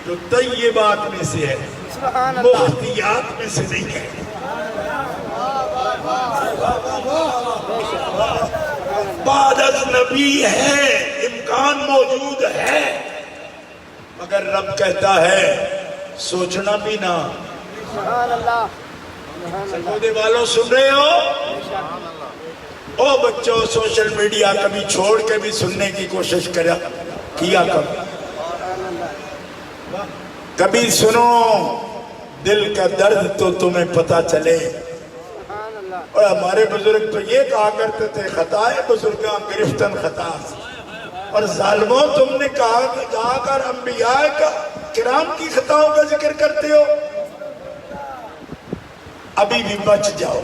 تو طیبات میں سے ہے، سبحان اللہ مختیات میں سے نہیں ہے۔ بعد از نبی ہے، امکان موجود ہے، مگر رب کہتا ہے سوچنا بھی نہ۔ سبحان اللہ سبحان اللہ۔ سرگودے والوں سن رہے ہو؟ او بچوں، سوشل میڈیا کبھی چھوڑ کے بھی سننے کی کوشش کیا کرو، کبھی سنو، دل کا درد تو تمہیں پتا چلے۔ سبحان اللہ اور ہمارے بزرگ تو یہ کہا کرتے تھے، خطائے بزرگاں گرفتن خطا، اور ظالموں تم نے کہا کر انبیاء کرام کی خطاؤں کا ذکر کرتے ہو۔ ابھی بھی بچ جاؤ،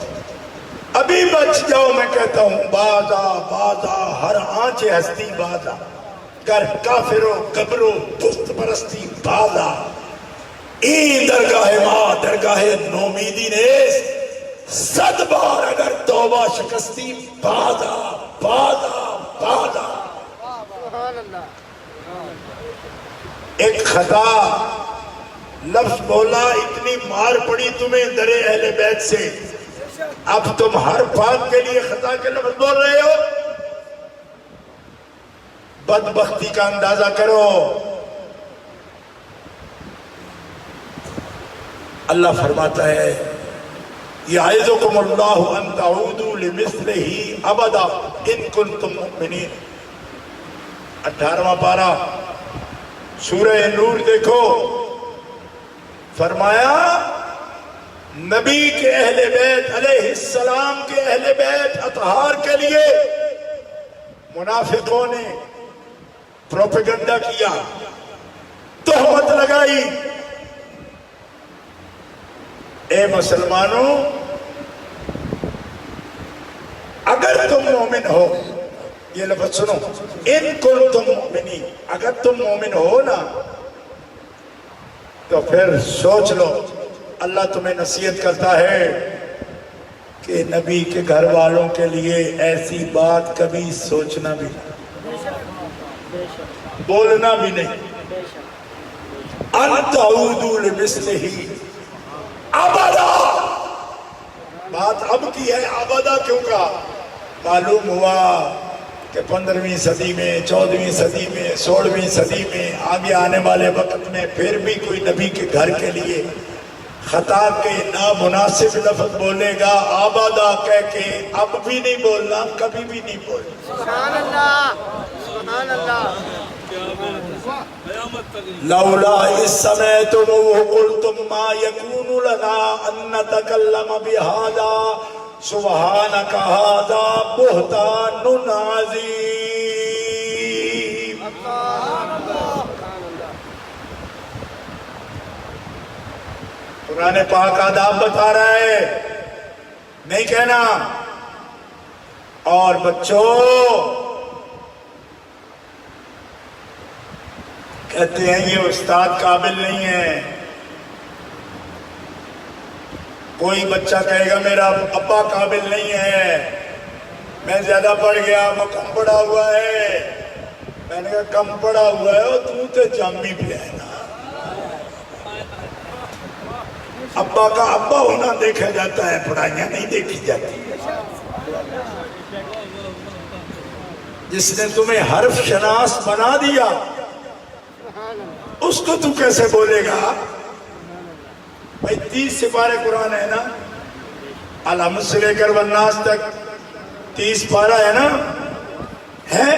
ابھی بچ جاؤ، میں کہتا ہوں بازا بازا ہر آنچ ہستی بازا، گر کافروں قبروں پست پرستی بازا، این درگاہ ماں درگاہ نومیدی نیز، 100 بار اگر توبہ شکستی بازا بازا بازا۔ سبحان اللہ۔ ایک خطا لفظ بولا، اتنی مار پڑی تمہیں در اہل بیت سے، اب تم ہر پاک کے لیے خطا کے لفظ بول رہے ہو۔ بدبختی کا اندازہ کرو۔ اللہ فرماتا ہے یعظکم اللہ ان تعودوا لمثلہ ابدا ان کنتم مؤمنین۔ 18واں پارہ سورہ نور دیکھو، فرمایا نبی کے اہل بیت علیہ السلام کے اہل بیت اطہار کے لیے منافقوں نے پروپیگنڈا کیا، تہمت لگائی۔ اے مسلمانوں، اگر تم مومن ہو، یہ لفظ سنو، ان کنتم مؤمنین، اگر تم مومن ہو نا تو پھر سوچ لو، اللہ تمہیں نصیحت کرتا ہے کہ نبی کے گھر والوں کے لیے ایسی بات کبھی سوچنا بھی نہیں، بولنا بھی نہیں۔ ان تعودوا لمثلہ ابدا، بات اب کی ہے، ابدا کیوں کہا؟ معلوم ہوا کہ 15ویں صدی میں، 14ویں صدی میں، 16ویں صدی میں، آگے آنے والے وقت میں پھر بھی کوئی نبی کے گھر کے لیے خطا کے نامناسب لفظ بولے گا، آبادہ کہہ کے اب بھی نہیں بولنا، کبھی بھی نہیں بولنا۔ سبحان اللہ، سبحان اللہ۔ لولا اذ سمعتموہ قلتم ما یکون لنا ان نتکلم بہذا سبحانک ھذا بہتان عظیم۔ قرآن پاک آداب بتا رہا ہے، نہیں کہنا۔ اور بچوں کہتے ہیں یہ استاد قابل نہیں ہے، کوئی بچہ کہے گا میرا ابا قابل نہیں ہے، میں زیادہ پڑھ گیا، وہ کم پڑھا ہوا ہے۔ میں نے کہا کم پڑھا ہوا ہے تو تے جامی بھی ہے نا، ابا کا ابا ہونا دیکھا جاتا ہے، پڑھائیاں نہیں دیکھی جاتی۔ جس نے تمہیں حرف شناس بنا دیا اس کو تو کیسے بولے گا؟ بھائی 30 سپارے قرآن ہے نا، الحمد سے لے کر والناس تک 30 پارہ ہے نا، ہے؟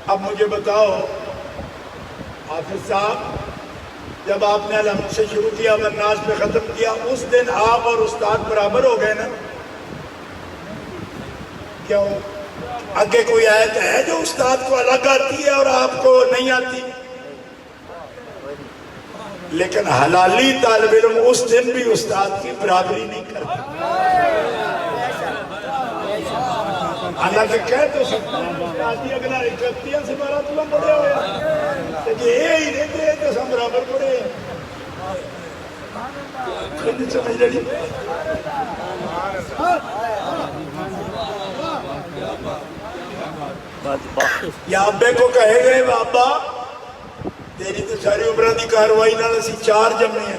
اب مجھے بتاؤ حافظ صاحب، جب آپ نے الحمد سے شروع کیا والناس پہ ختم کیا، اس دن آپ اور استاد برابر ہو گئے نا؟ کیا ہو؟ آگے کوئی آیت ہے جو استاد کو الگ آتی ہے اور آپ کو نہیں آتی؟ لیکن حلالی طالب علم اس دن بھی استاد کی برابری نہیں کرتا، حالانکہ کہہ تو سکتا ہے استاد کی اگلا 31 سے 12 تم پڑھے ہوئے ہیں، یہ ہی رہتے ہیں تو ہم برابر پڑھے ہیں۔ خود سمجھ رہی یا ابے کو کہے گئے بابا تیری تو ساری عمرہ دی کاروائی نال اسی 4 جمنے ہیں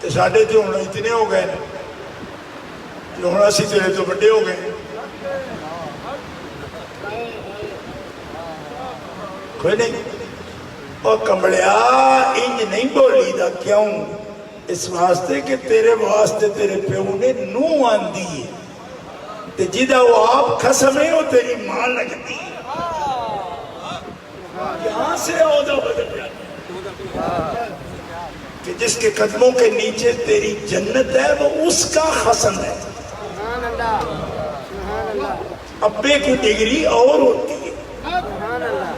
تو ساڑھے تو ہونا اتنے ہو گئے جو ہونا اسی تیرے تو بڑے ہو گئے۔ کوئی نہیں، اور کمبڑیا انج نہیں بولی دا کیوں؟ اس واسطے کہ تیرے واسطے تیرے پیو نے نو آندی ہے تے جیدہ وہ آپ خسمیں ہو تیری ماں لگتی ہے، یہاں سے عہدہ بدل جاتا ہے کہ جس کے قدموں کے نیچے تیری جنت ہے وہ اس کا خسم ہے۔ سبحان اللہ، سبحان اللہ، ابے کی ڈگری اور ہوتی ہے، سبحان اللہ،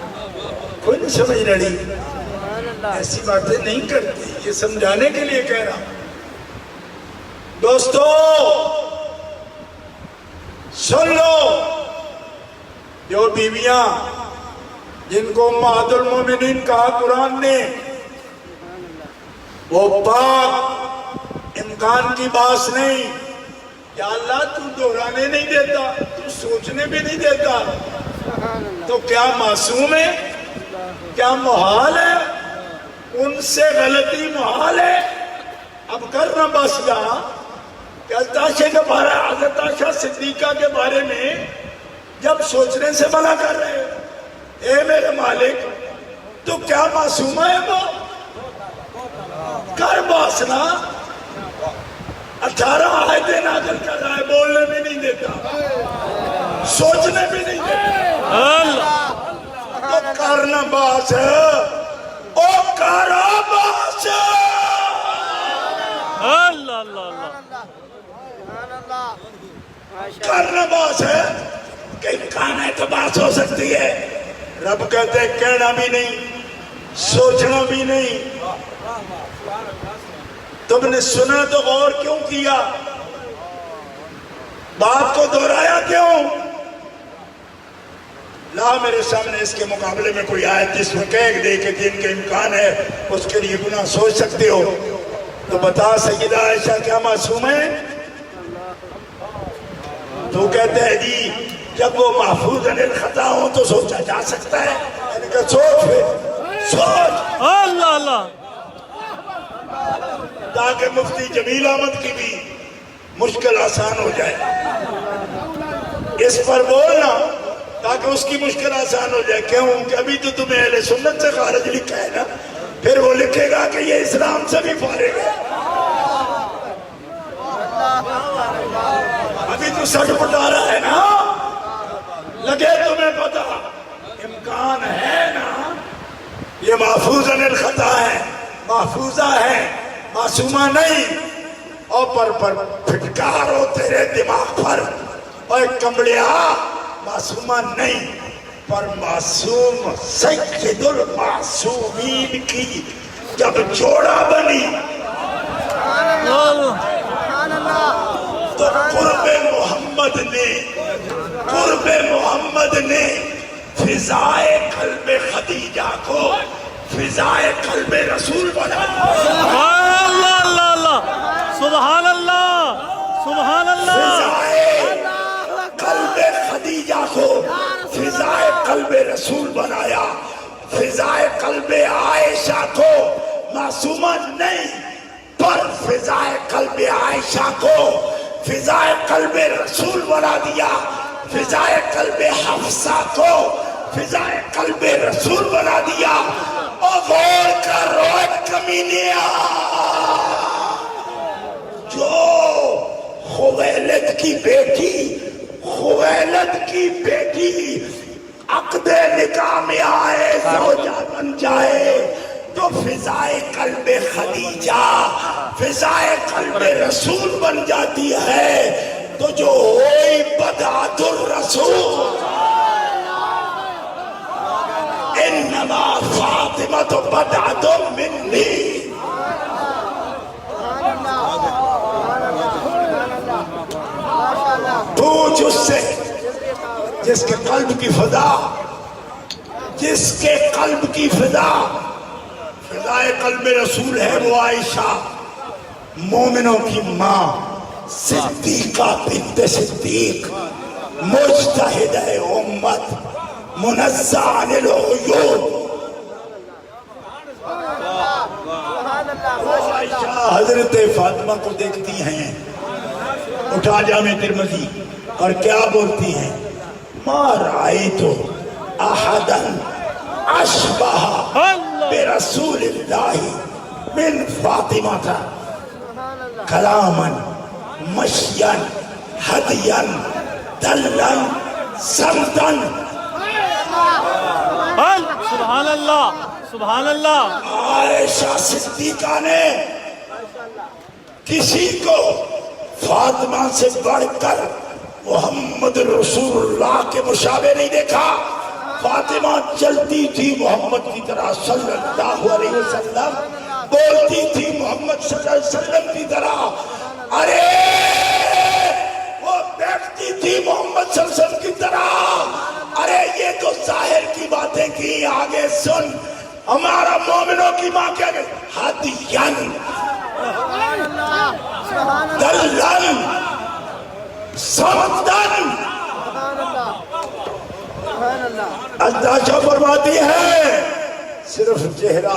کوئی نہیں سمجھ رہی، سبحان اللہ۔ ایسی باتیں نہیں کرتی، یہ سمجھانے کے لیے کہہ رہا ہوں۔ دوستو سن لو، جو بیویاں جن کو امہات المومنین کہا قرآن نے، وہ پاک امکان کی بات نہیں، یا اللہ تو دہرانے نہیں دیتا، تو سوچنے بھی نہیں دیتا، تو کیا معصوم ہے؟ کیا محال ہے؟ ان سے غلطی محال ہے؟ اب کرنا بس جہاں کہ عائشہ کے بارے، حضرت عائشہ صدیقہ کے بارے میں جب سوچنے سے منع کر رہے ہیں، اے میرے مالک تو کیا معصوم ہے وہ؟ کر باسنا، 18 آیتیں نازل کر رہا ہے، بولنے بھی نہیں دیتا، سوچنے بھی نہیں دیتا۔ اللہ تو کرنا باس ہے، او کرا باس ہے۔ اللہ اللہ اللہ سبحان اللہ ماشاء کرنا باس ہے کہ امکان ہے تو باس ہو سکتی ہے۔ رب کہتے ہیں کہنا بھی نہیں، سوچنا بھی نہیں۔ تم نے سنا تو غور کیوں کیا؟ بات کو دہرایا کیوں؟ لا میرے سامنے اس کے مقابلے میں کوئی آیت جس میں کہہ دے کہ جن کے امکان ہے اس کے لیے گناہ سوچ سکتے ہو، تو بتا سیدہ عائشہ کیا معصوم ہے؟ تو کہتے ہیں جی جب وہ محفوظ عن الخطا ہو تو سوچا جا سکتا ہے۔ میں نے کہا سوچ پھر سوچ، اللہ اللہ تاکہ مفتی جمیل احمد کی بھی مشکل آسان ہو جائے۔ اس پر بولنا تاکہ اس کی مشکل آسان ہو جائے۔ کیوں کہ ابھی تو تمہیں اہل سنت سے خارج لکھا ہے نا، پھر وہ لکھے گا کہ یہ اسلام سے بھی فارغ ہے۔ ابھی تو سٹ پٹا رہا ہے نا، لگے تمہیں پتا امکان ہے نا، یہ محفوظ عن الخطا ہے، محفوظہ ہے، معصومہ نہیں۔ اور پر پھٹکار ہو تیرے دماغ پر، اور کمبڑیا معصومہ نہیں، پر معصوم سید المعصومین کی جب جوڑا بنی تو قرب محمد نے فضائے قلب خدیجہ کو فضائے قلب رسول بنا۔ اللہ اللہ اللہ سبحان اللہ سبحان اللہ فضائے قلب خدیجہ کو فضائے قلب رسول بنایا۔ فضائے قلب عائشہ کو معصومہ نہیں، پر فضائے قلب عائشہ کو فضائے قلب رسول بنا دیا۔ فضائے قلب حفصہ کو فضائے قلب رسول بنا دیا۔ اور غور کر روح کمینیا، جو خویلد کی بیٹی عقد نکاح میں آئے، زوجہ بن جائے، تو فضائے قلب خدیجہ فضائے قلب رسول بن جاتی ہے۔ تو جو ہوئی بدعت الرسول، انما فاطمہ بدعت منی۔ پوچھ اس سے جس کے قلب کی فضا فضائے قلب رسول ہے، وہ عائشہ مومنوں کی ماں، صدیقہ بنت صدیق، مجتہد ہے امت، منزہ عن العیوب۔ عائشہ حضرت فاطمہ کو دیکھتی ہیں، اٹھا جامع ترمذی، اور کیا بولتی ہیں؟ ما رأیت احدا اشبہ برسول اللہ من فاطمہ کلاما مشیا ہدیا دلا سمتا۔ سبحان اللہ سبحان اللہ عائشہ صدیقہ نے کسی کو فاطمہ سے بڑھ کر محمد رسول اللہ کے مشابہ نہیں دیکھا۔ فاطمہ چلتی تھی محمد کی طرح صلی اللہ علیہ وسلم، بولتی تھی محمد صلی اللہ علیہ وسلم کی طرح، ارے وہ بیٹھتی تھی محمد صلی اللہ علیہ وسلم کی طرح۔ ارے یہ تو ظاہر کی باتیں کی، آگے سن، ہمارا مومنوں کی ماں کیا گئی؟ ہدین دلن سمتن۔ اندازہ فرماتی ہے صرف چہرہ،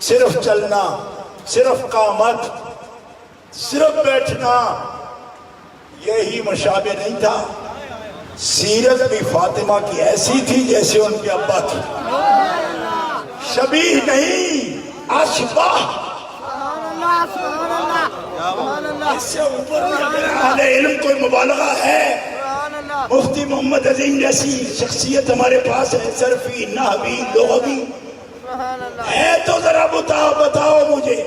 صرف چلنا، صرف قامت، صرف بیٹھنا یہی مشابہ نہیں تھا۔ سیرت بھی فاطمہ کی ایسی تھی جیسے ان کے ابا تھی، شبیہ نہیں، اشبہ۔ اس سے اوپر اگر اہل علم کوئی مبالغہ ہے، سبحان اللہ مفتی محمد عظیم جیسی شخصیت ہمارے پاس ہے، صرفی، نحوی، لغوی سبحان اللہ ہے تو ذرا بتاؤ مجھے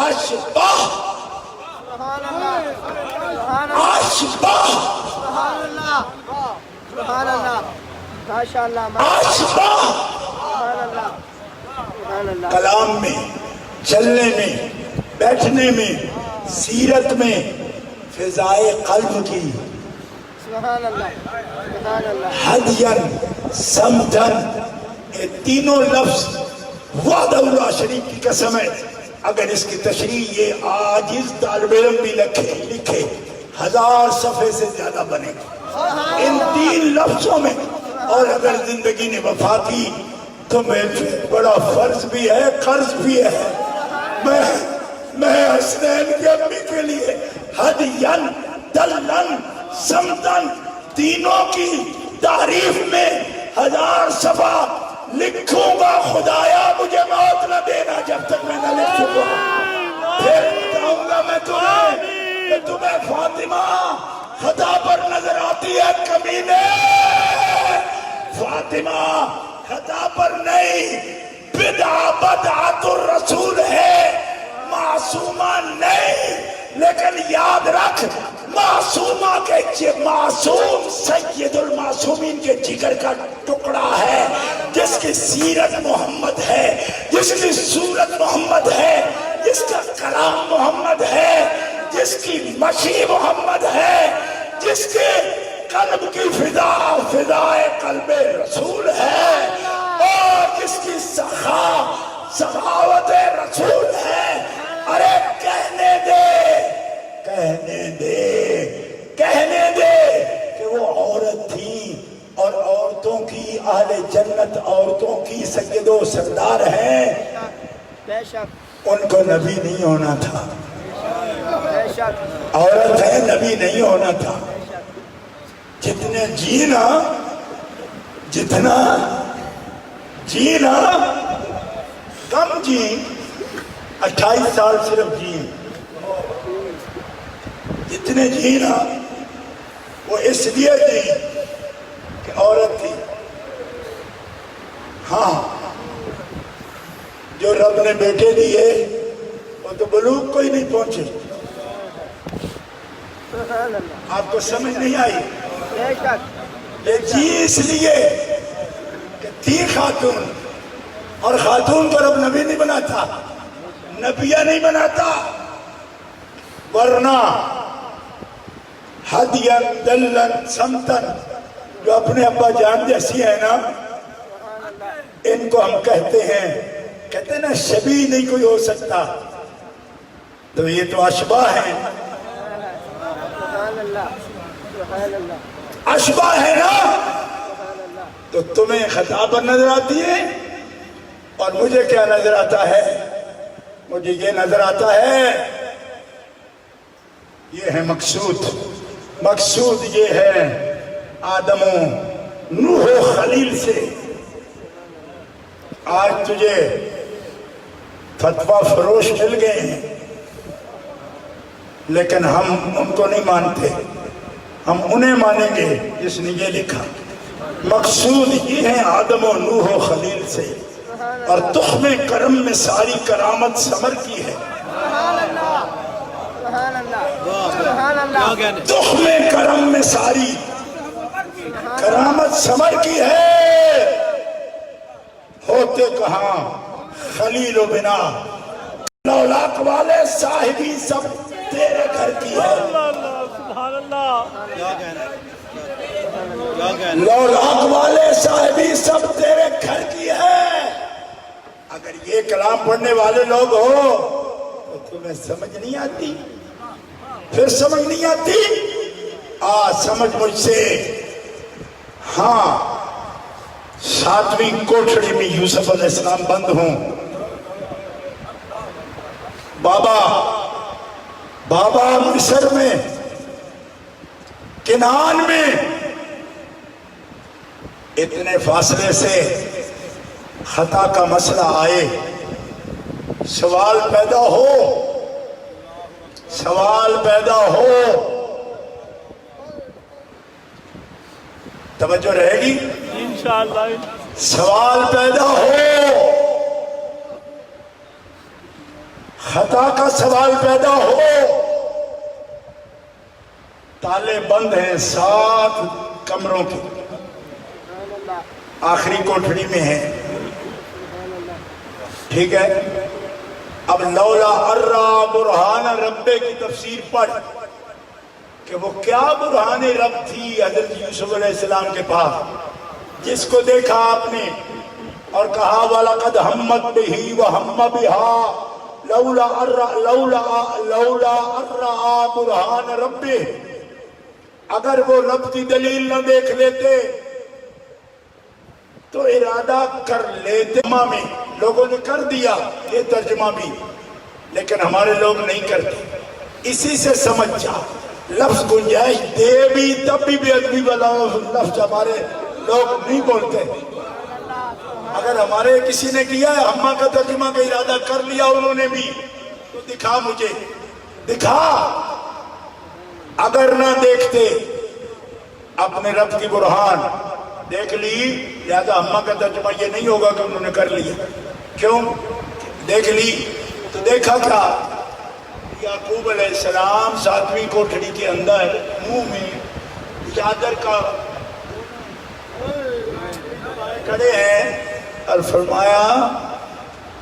اشباہ سبحان اللہ سبحان اللہ اشباہ سبحان اللہ سبحان اللہ ماشاء اللہ اشباہ سبحان اللہ سبحان اللہ کلام میں، چلنے میں، بیٹھنے میں، سیرت میں، فضائے قلب کی، سبحان اللہ سبحان اللہ ہدین، سمدن، یہ تینوں لفظ وحدہ اللہ شریف کی قسم ہے. اگر اس کی تشریح یہ عاجز طالب علم بھی لکھے 1000 صفحے سے زیادہ بنے گا ان 3 لفظوں میں. اور اگر زندگی نے وفا کی تو میں بڑا فرض بھی ہے، قرض بھی ہے. میں حسنین کی امی کے لیے ہدین، دلن، سمدن تینوں کی تعریف میں 1000 صفحہ لکھوں گا. خدایا مجھے موت نہ دینا جب تک میں نہ لکھ چکا. پھر بتاؤں گا میں تمہیں کہ تمہیں فاطمہ خطا پر نظر آتی ہے کمینے. فاطمہ خطا پر نہیں، بدعت الرسول ہے، معصومہ نہیں. لیکن یاد رکھ معصومہ کے معصوم سید المعصومین کے جگر کا ٹکڑا ہے، جس کی سیرت محمد ہے، جس کی صورت محمد ہے، جس کا کلام محمد ہے، جس کی مشی محمد ہے، جس کے قلب کی فضائے قلب رسول ہے، اور جس کی سخاوت رسول ہے. ارے کہنے دے کہ وہ عورت تھی، اور عورتوں کی اہل جنت عورتوں کی سید و سردار ہیں. بے شک ان کو نبی نہیں ہونا تھا. بے شک عورت ہے، نبی نہیں ہونا تھا. جتنا جینا کم جی، 28 سال صرف جی. جتنے جینا وہ اس لیے جی کہ عورت تھی. ہاں جو رب نے بیٹے دیے وہ تو بلوغ کو ہی نہیں پہنچے. سبحان اللہ آپ کو سمجھ نہیں آئی؟ بے شک یہ جی اس لیے کہ تھی خاتون، اور خاتون کو رب نبی نہیں بناتا، نبیہ نہیں بناتا. ورنہ ہدین، دلن، سمتن جو اپنے ابا جان جیسی ہے نا، ان کو ہم کہتے ہیں نا شبیہ نہیں کوئی ہو سکتا. تو یہ تو اشباہ ہیں، سبحان اللہ سبحان اللہ اشباہ ہے نا. تو تمہیں خطا پر نظر آتی ہے، اور مجھے کیا نظر آتا ہے؟ مجھے یہ نظر آتا ہے، یہ ہے مقصود یہ ہے آدم و نوح و خلیل سے. آج تجھے فتویٰ فروش مل گئے ہیں، لیکن ہم ان کو نہیں مانتے، ہم انہیں مانیں گے جس نے یہ لکھا. مقصود یہ ہے آدم و نوح و خلیل سے، اور تخم کرم میں ساری کرامت ثمر کی ہے. سبحان اللہ سبحان اللہ سبحان اللہ تخم کرم میں ساری کرامت ثمر کی ہے. ہوتے کہاں خلیل و بنا، لولاک والے صاحبی سب تیرے گھر کی ہے. سبحان اللہ لولاک والے صاحبی سب تیرے گھر کی ہے. اگر یہ کلام پڑھنے والے لوگ ہو تو تمہیں سمجھ نہیں آتی. پھر سمجھ نہیں آتی. سمجھ مجھ سے. ہاں 7ویں کوٹھڑی میں یوسف علیہ السلام بند ہوں. بابا مصر میں، کنعان میں اتنے فاصلے سے خطا کا مسئلہ آئے، سوال پیدا ہو، سوال پیدا ہو، توجہ رہے گی؟ انشاءاللہ سوال پیدا ہو، خطا کا سوال پیدا ہو، تالے بند ہیں 7 کمروں کے، آخری کوٹھڑی میں ہے، ٹھیک ہے؟ اب لولا ارّا برہان ربے کی تفسیر پڑھ کہ وہ کیا برہان رب تھی حضرت یوسف علیہ السلام کے پاس، جس کو دیکھا آپ نے اور کہا وَلَقَدْ ہَمَّتْ بِهِ وَهَمَّ بِهَا لولا ارّا برہان ربه، اگر وہ رب کی دلیل نہ دیکھ لیتے تو ارادہ کر لیتے۔ میں لوگوں نے کر دیا یہ ترجمہ بھی، لیکن ہمارے لوگ نہیں کرتے۔ اسی سے سمجھ جا، لفظ گنجائش دے بھی تب بھی بے ادبی والا لفظ ہمارے لوگ نہیں بولتے۔ اگر ہمارے کسی نے کیا ہے ہمہ کا ترجمہ کا ارادہ کر لیا انہوں نے بھی، تو دکھا مجھے، دکھا۔ اگر نہ دیکھتے اپنے رب کی برہان دیکھ لی، لہذا ہمہ کا ترجمہ یہ نہیں ہوگا کہ انہوں نے کر لیا۔ کیوں؟ دیکھ لی تو دیکھا کیا؟ یعقوب علیہ السلام 7ویں کوٹھڑی کے اندر منہ میں چادر کا کھڑے ہیں اور فرمایا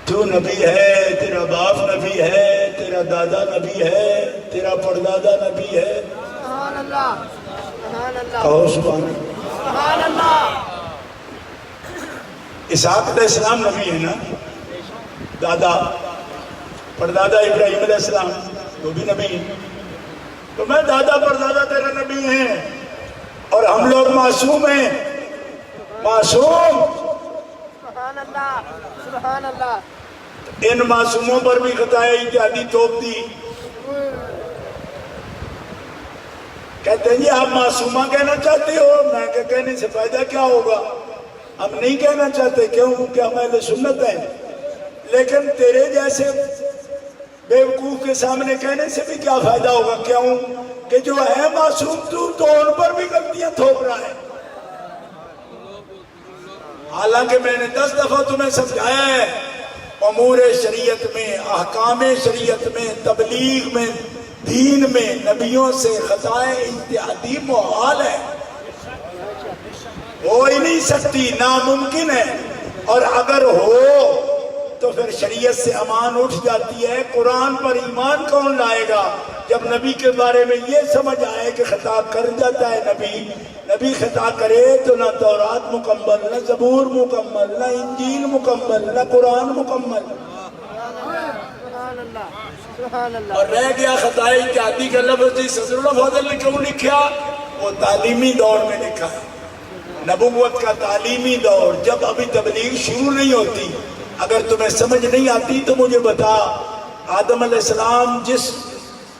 تو نبی ہے، تیرا باپ نبی ہے، تیرا دادا نبی ہے، تیرا پردادا نبی ہے۔ سبحان اللہ، سبحان اللہ، کہو سبحان اللہ۔ سبحان اللہ۔ اسحاق علیہ السلام نبی ہے نا، دادا پردادا ابراہیم علیہ السلام وہ بھی نبی ہیں، تو میں دادا پردادا تیرا نبی ہیں اور ہم لوگ معصوم ہیں، معصوم۔ سبحان اللہ، سبحان اللہ۔ ان معصوموں پر بھی خطائے اتحادی توپ دی۔ کہتے ہیں جی آپ معصومہ کہنا چاہتے ہو، میں کہ کہنے سے فائدہ کیا ہوگا، ہم نہیں کہنا چاہتے، کیوں کہ ہم اہل سنت ہیں، لیکن تیرے جیسے بیوقوف کے سامنے کہنے سے بھی کیا فائدہ ہوگا، کیوں کہ جو ہے معصوم تو ان پر بھی غلطیاں تھوپ رہا ہے۔ حالانکہ میں نے 10 دفعہ تمہیں سمجھایا ہے، امور شریعت میں، احکام شریعت میں، تبلیغ میں، دین میں نبیوں سے خطائیں اجتہادی محال ہے، ہو ہی نہیں سکتی، ناممکن ہے، اور اگر ہو تو پھر شریعت سے امان اٹھ جاتی ہے۔ قرآن پر ایمان کون لائے گا جب نبی کے بارے میں یہ سمجھ آئے کہ خطا کر جاتا ہے نبی خطا کرے تو نہ تورات مکمل، نہ زبور مکمل، نہ انجیل مکمل، نہ قرآن مکمل، سبحان اللہ، سبحان اللہ۔ اور رہ گیا خطائے اتحادی کا لفظ جی صدر اللہ فاضل نے کیوں لکھا؟ وہ تعلیمی دور میں لکھا ہے، نبوت کا تعلیمی دور، جب ابھی تبلیغ شروع نہیں ہوتی۔ اگر تمہیں سمجھ نہیں آتی تو مجھے بتا، آدم علیہ السلام جس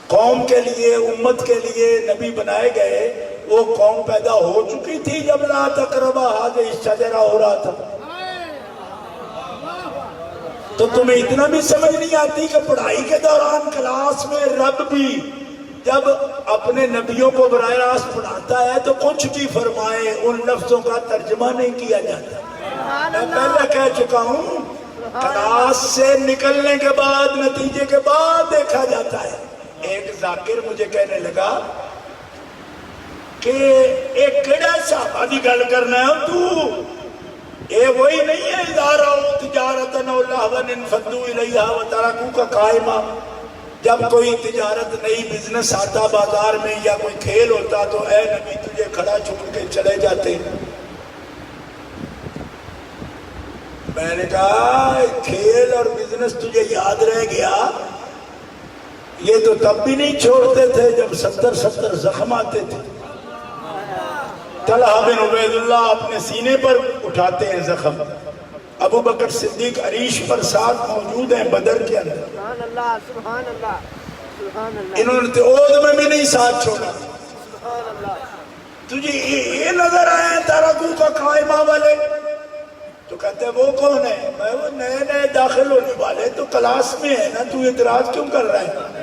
قوم کے لیے، امت کے لیے نبی بنائے گئے، وہ قوم پیدا ہو چکی تھی جب لا تقربا هذه الشجرہ ہو رہا تھا؟ تو تمہیں اتنا بھی سمجھ نہیں آتی کہ پڑھائی کے دوران کلاس میں رب بھی جب اپنے نبیوں کو براہ راست پڑھاتا ہے تو کچھ بھی فرمائے ان لفظوں کا ترجمہ نہیں کیا جاتا۔ میں پہلے کہہ چکا ہوں، کلاس سے نکلنے کے بعد، نتیجے کے بعد دیکھا جاتا ہے۔ ایک ذاکر مجھے کہنے لگا کہ ایک کڑا صحابہ دی گل کرنا ہے تو، اے وہی نہیں ہے ادارہ تجارتن و لہون انفضوا الیہا وترکوک قائما، جب کوئی تجارت نئی بزنس آتا بازار میں یا کوئی کھیل ہوتا تو اے نبی تجھے کھڑا چھوڑ کے چلے جاتے۔ میں نے کہا کھیل اور بزنس تجھے یاد رہ گیا، یہ تو تب بھی نہیں چھوڑتے تھے جب 70 زخم آتے تھے۔ طلحہ بن عبید اللہ اپنے سینے پر اٹھاتے ہیں زخم، ابو بکر صدیق عریش پر ساتھ موجود ہیں بدر کے اندر، سبحان اللہ، سبحان اللہ، سبحان اللہ، انہوں نے عہد میں بھی نہیں ساتھ چھوڑا۔ سبحان اللہ۔ تجھے یہ نظر آئے ترکوک کا قائمہ والے؟ تو کہتے ہیں وہ کون ہے؟ میں وہ نئے داخل ہونے والے تو کلاس میں ہے نا، تو اعتراض کیوں کر رہا ہے؟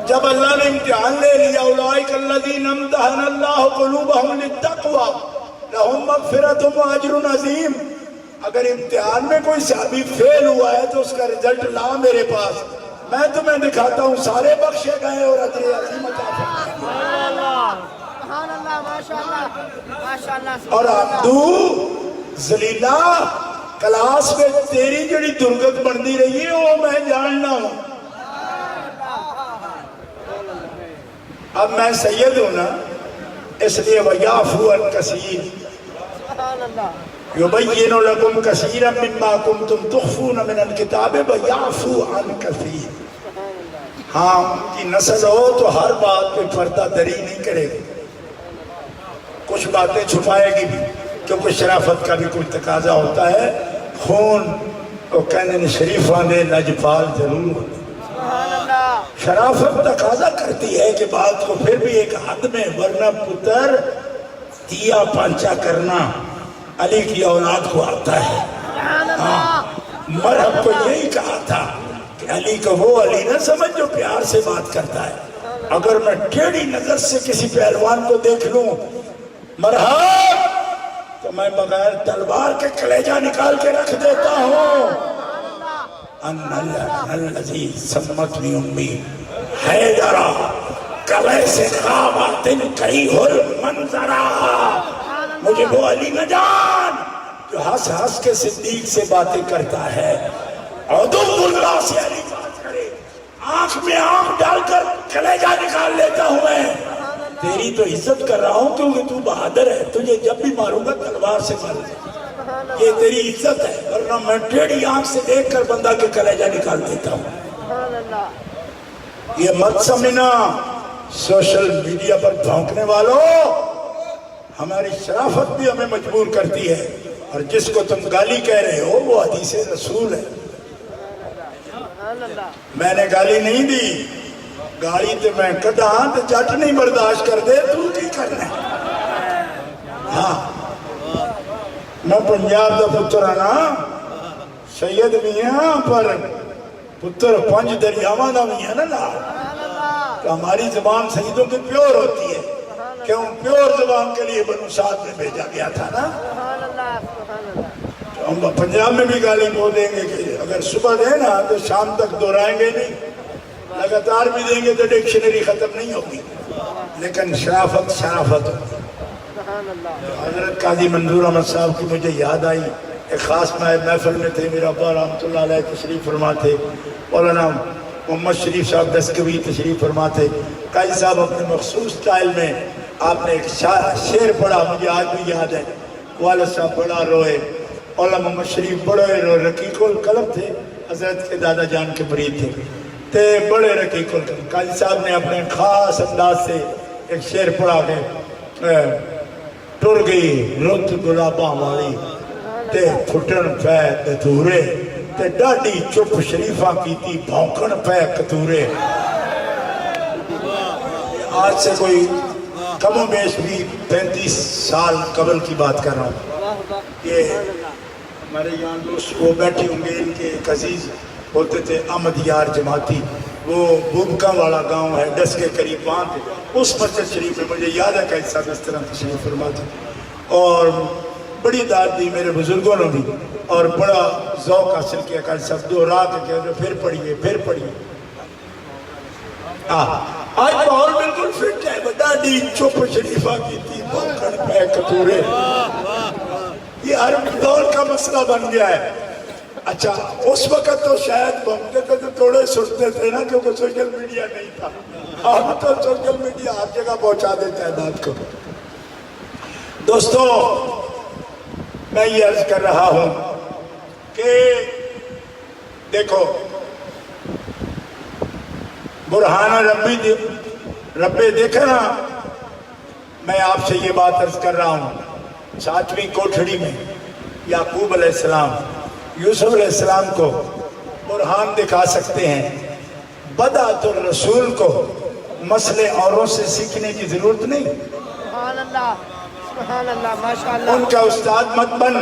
جب اللہ نے امتحان لے لیا اولئک الذین امتحن اللہ قلوبہم للتقوی لہم مغفرۃ واجر عظیم. اگر امتحان میں کوئی صحابی فیل ہوا ہے تو اس کا رزلٹ لا میرے پاس، میں تمہیں دکھاتا ہوں سارے بخشے گئے اور اجر عظیم عطا فرمائے. سبحان اللہ ماشاءاللہ ماشاءاللہ. اور عبدو ذلیلہ کلاس میں تیری جڑی درگت بندی رہی ہے وہ میں جاننا ہوں. اب میں سید ہوں نا، اس لیے وَيَعْفُو عَنْ كَثِيرٍ سبحان اللہ. يُبَيِّنُ لَكُمْ كَثِيرًا مِمَّا كُنْتُمْ تُخْفُونَ مِنَ الْكِتَابِ وَيَعْفُو عَنْ كَثِيرٍ. ہاں ان کی نسل ہو تو ہر بات پہ پردہ دری نہیں کرے گی، کچھ باتیں چھپائے گی بھی، کیونکہ شرافت کا بھی کوئی تقاضا ہوتا ہے. خون کو کہنے شریف آنے لجپال ضرور ہوتے. سبحان اللہ. شرافت تقاضا کرتی ہے کہ بات کو پھر بھی ایک حد میں، ورنہ پتر دیا پانچا کرنا علی کی اولاد کو آتا ہے. ہاں مرحب کو یہی کہا تھا کہ علی کو وہ علی نہ سمجھ جو پیار سے بات کرتا ہے. اگر میں ٹیڑھی نظر سے کسی پہلوان کو دیکھ لوں مرحب تو میں بغیر تلوار کے کلیجہ نکال کے رکھ دیتا ہوں. الذی سمتنی امی حیدرا کلے سے خوابات کریہ المنظرا. مجھے وہ علی نہ جان جو ہنس ہنس کے صدیق سے باتیں کرتا ہے، عدو اللہ سے علی بات کرے، آنکھ میں آنکھ ڈال کر کلیجہ نکال لیتا ہوں. میں تیری تو عزت کر رہا ہوں کیونکہ تو بہادر ہے، تجھے جب بھی ماروں گا تلوار سے ماروں گا، یہ تیری عزت ہے. ورنہ میں ٹیڑھی آنکھ سے دیکھ کر بندہ کے کلیجہ نکال دیتا ہوں. سبحان اللہ. یہ مت سمجھنا سوشل میڈیا پر بھونکنے والوں، ہماری شرافت بھی ہمیں مجبور کرتی ہے، اور جس کو تم گالی کہہ رہے ہو وہ حدیث رسول ہے. سبحان اللہ. میں نے گالی نہیں دی، گالی تو میں کدا تو جٹ نہیں برداشت کر دے، تو کی کرنا ہے. ہاں میں پنجاب دا پتر آنا سید بھی ہاں، پر پتر پنج دریاواں دا بھی ہے نا. تو ہماری زبان سیدوں کی پیور ہوتی ہے، کیوں پیور زبان کے لیے بنو سعد میں بھیجا گیا تھا نا. سبحان اللہ. سبحان اللہ. تو ہم پنجاب میں بھی گالی بول دیں گے کہ اگر صبح دیں نا تو شام تک دہرائیں گے نہیں، لگاتار بھی دیں گے تو ڈکشنری ختم نہیں ہوگی. لیکن شرافت شرافت ہوتی. سبحان اللہ. حضرت قاضی منظور احمد صاحب کی مجھے یاد آئی، ایک خاص محفل میں تھے، میرا ابا رحمۃ اللہ علیہ تشریف فرما تھے، مولانا محمد شریف صاحب دستگوی تشریف فرما تھے. قاضی صاحب اپنے مخصوص اسٹائل میں آپ نے ایک شعر پڑھا، مجھے آج بھی یاد ہے. والد صاحب بڑا روئے، مولانا محمد شریف بڑے روئے، رقیق القلب تھے، حضرت کے دادا جان کے مرید تھے، تے بڑے رقیق القلب. قاضی صاحب نے اپنے خاص انداز سے ایک شعر پڑھا کہ ٹر گئی رت گلاباں والی تے پھٹن پے دھورے تے ڈاڈی چپ شریفاں کیتی بھونکن پے کتورے. آج سے کوئی کم و بیش بھی 35 سال قبل کی بات کر رہا ہوں. یہ ہمارے یہاں دوست وہ بیٹھے ہوں گے، ان کے ایک عزیز ہوتے تھے احمد یار جماعتی، وہ بوبکا والا گاؤں ہے ڈس کے قریب، وہاں تھے. اس مسجد شریف میں مجھے یاد ہے کہ صاحب اس طرح تشریف فرما تھے، اور بڑی داد دی میرے بزرگوں نے بھی، اور بڑا ذوق حاصل کیا کہ سب دوہرا کے کہتے پھر پڑھیے پھر پڑھیے. آج ماحول بالکل فٹ ہے، ڈاڈی چپ شریفہ کی تھی بھونکن پے کتورے. یہ ہر دور کا مسئلہ بن گیا ہے. اچھا اس وقت تو شاید بھونکتے تھے تو تھوڑے سنتے تھے نا، کیونکہ سوشل میڈیا نہیں تھا. اب تو سوشل میڈیا ہر جگہ پہنچا دیتا ہے بات کو. دوستو میں یہ عرض کر رہا ہوں کہ دیکھو برہان ربی دیکھا نا، میں آپ سے یہ بات عرض کر رہا ہوں. 7ویں کوٹھڑی میں یعقوب علیہ السلام یوسف علیہ السلام کو برہان دکھا سکتے ہیں. بدعت الرسول کو مسئلے اوروں سے سیکھنے کی ضرورت نہیں. سبحان اللہ. سبحان اللہ. ماشاءاللہ. ان کا استاد مت بن.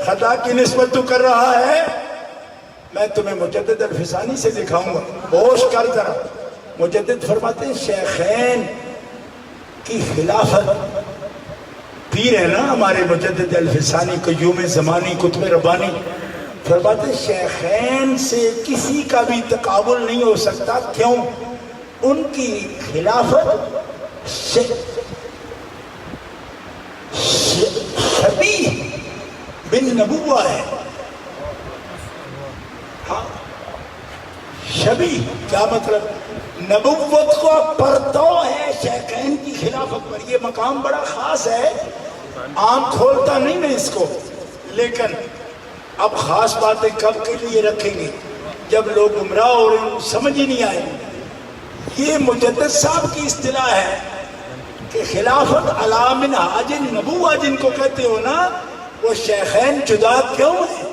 خطا کی نسبت تو کر رہا ہے، میں تمہیں مجدد الفسانی سے دکھاؤں گا. ہوش کر ذرا، مجدد فرماتے ہیں شیخین کی خلافت، پیر ہے نا ہمارے مجدد الفسانی قیوم زمانی قطب ربانی، فرماتے ہیں شیخین سے کسی کا بھی تقابل نہیں ہو سکتا. کیوں؟ ان کی خلافت شبیہ بن نبوہ ہے. ہاں شبیہ کیا مطلب؟ نبوت کو پرتو ہے شیخین کی خلافت پر. یہ مقام بڑا خاص ہے، آنکھ کھولتا نہیں میں اس کو، لیکن اب خاص باتیں کب کے لیے رکھیں گے جب لوگ گمراہ اور ان کو سمجھ ہی نہیں آئے. یہ مجدد صاحب کی اصطلاح ہے کہ خلافت علی منہاج نبوہ جن کو کہتے ہو نا، وہ شیخین جدا کیوں ہے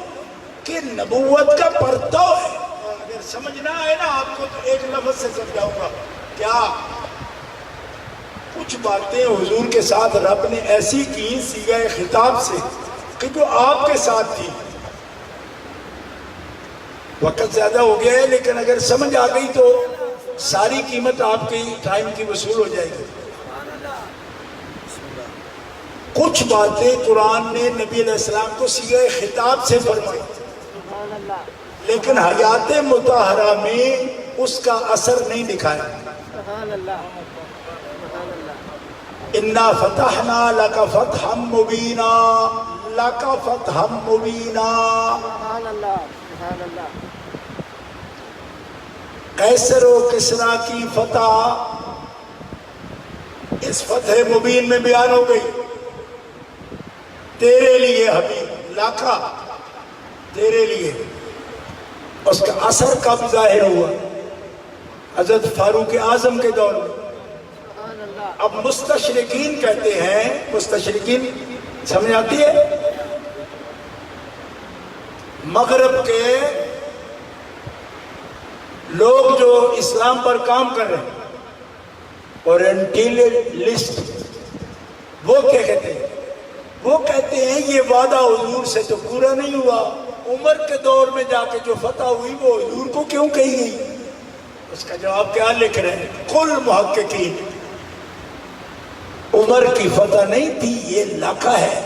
کہ نبوت کا پرتو ہے. اگر سمجھنا ہے نا آپ کو تو ایک لفظ سے سمجھاؤں گا. کیا؟ کچھ باتیں حضور کے ساتھ رب نے ایسی کی صیغہ خطاب سے کہ جو آپ کے ساتھ تھی. وقت زیادہ ہو گیا ہے لیکن اگر سمجھ آ گئی تو ساری قیمت آپ کی ٹائم کی وصول ہو جائے گی. کچھ باتیں قرآن نے نبی علیہ السلام کو صیغہ خطاب سے فرمائی، لیکن حیات مطہرہ میں اس کا اثر نہیں دکھایا. اِنَّا فَتَحْنَا لَكَ فَتْحًا مُبِينًا لَكَ فَتْحًا مُبِينًا. قیصر و کسریٰ کی فتح اس فتح مبین میں بیان ہو گئی. تیرے لیے حبیب، لاکھا تیرے لیے. اس کا اثر کب ظاہر ہوا؟ حضرت فاروق اعظم کے دور میں. اب مستشرقین کہتے ہیں، مستشرقین سمجھ آتی ہے؟ مغرب کے لوگ جو اسلام پر کام کر رہے ہیں، اورینٹیلسٹ، وہ کیا کہتے ہیں؟ وہ کہتے ہیں یہ وعدہ حضور سے تو پورا نہیں ہوا. عمر کے دور میں جا کے جو فتح ہوئی وہ حضور کو کیوں کہی گئی؟ اس کا جواب کیا لکھ رہے ہیں کل محققین؟ عمر کی فتح نہیں تھی، یہ لاکھا ہے.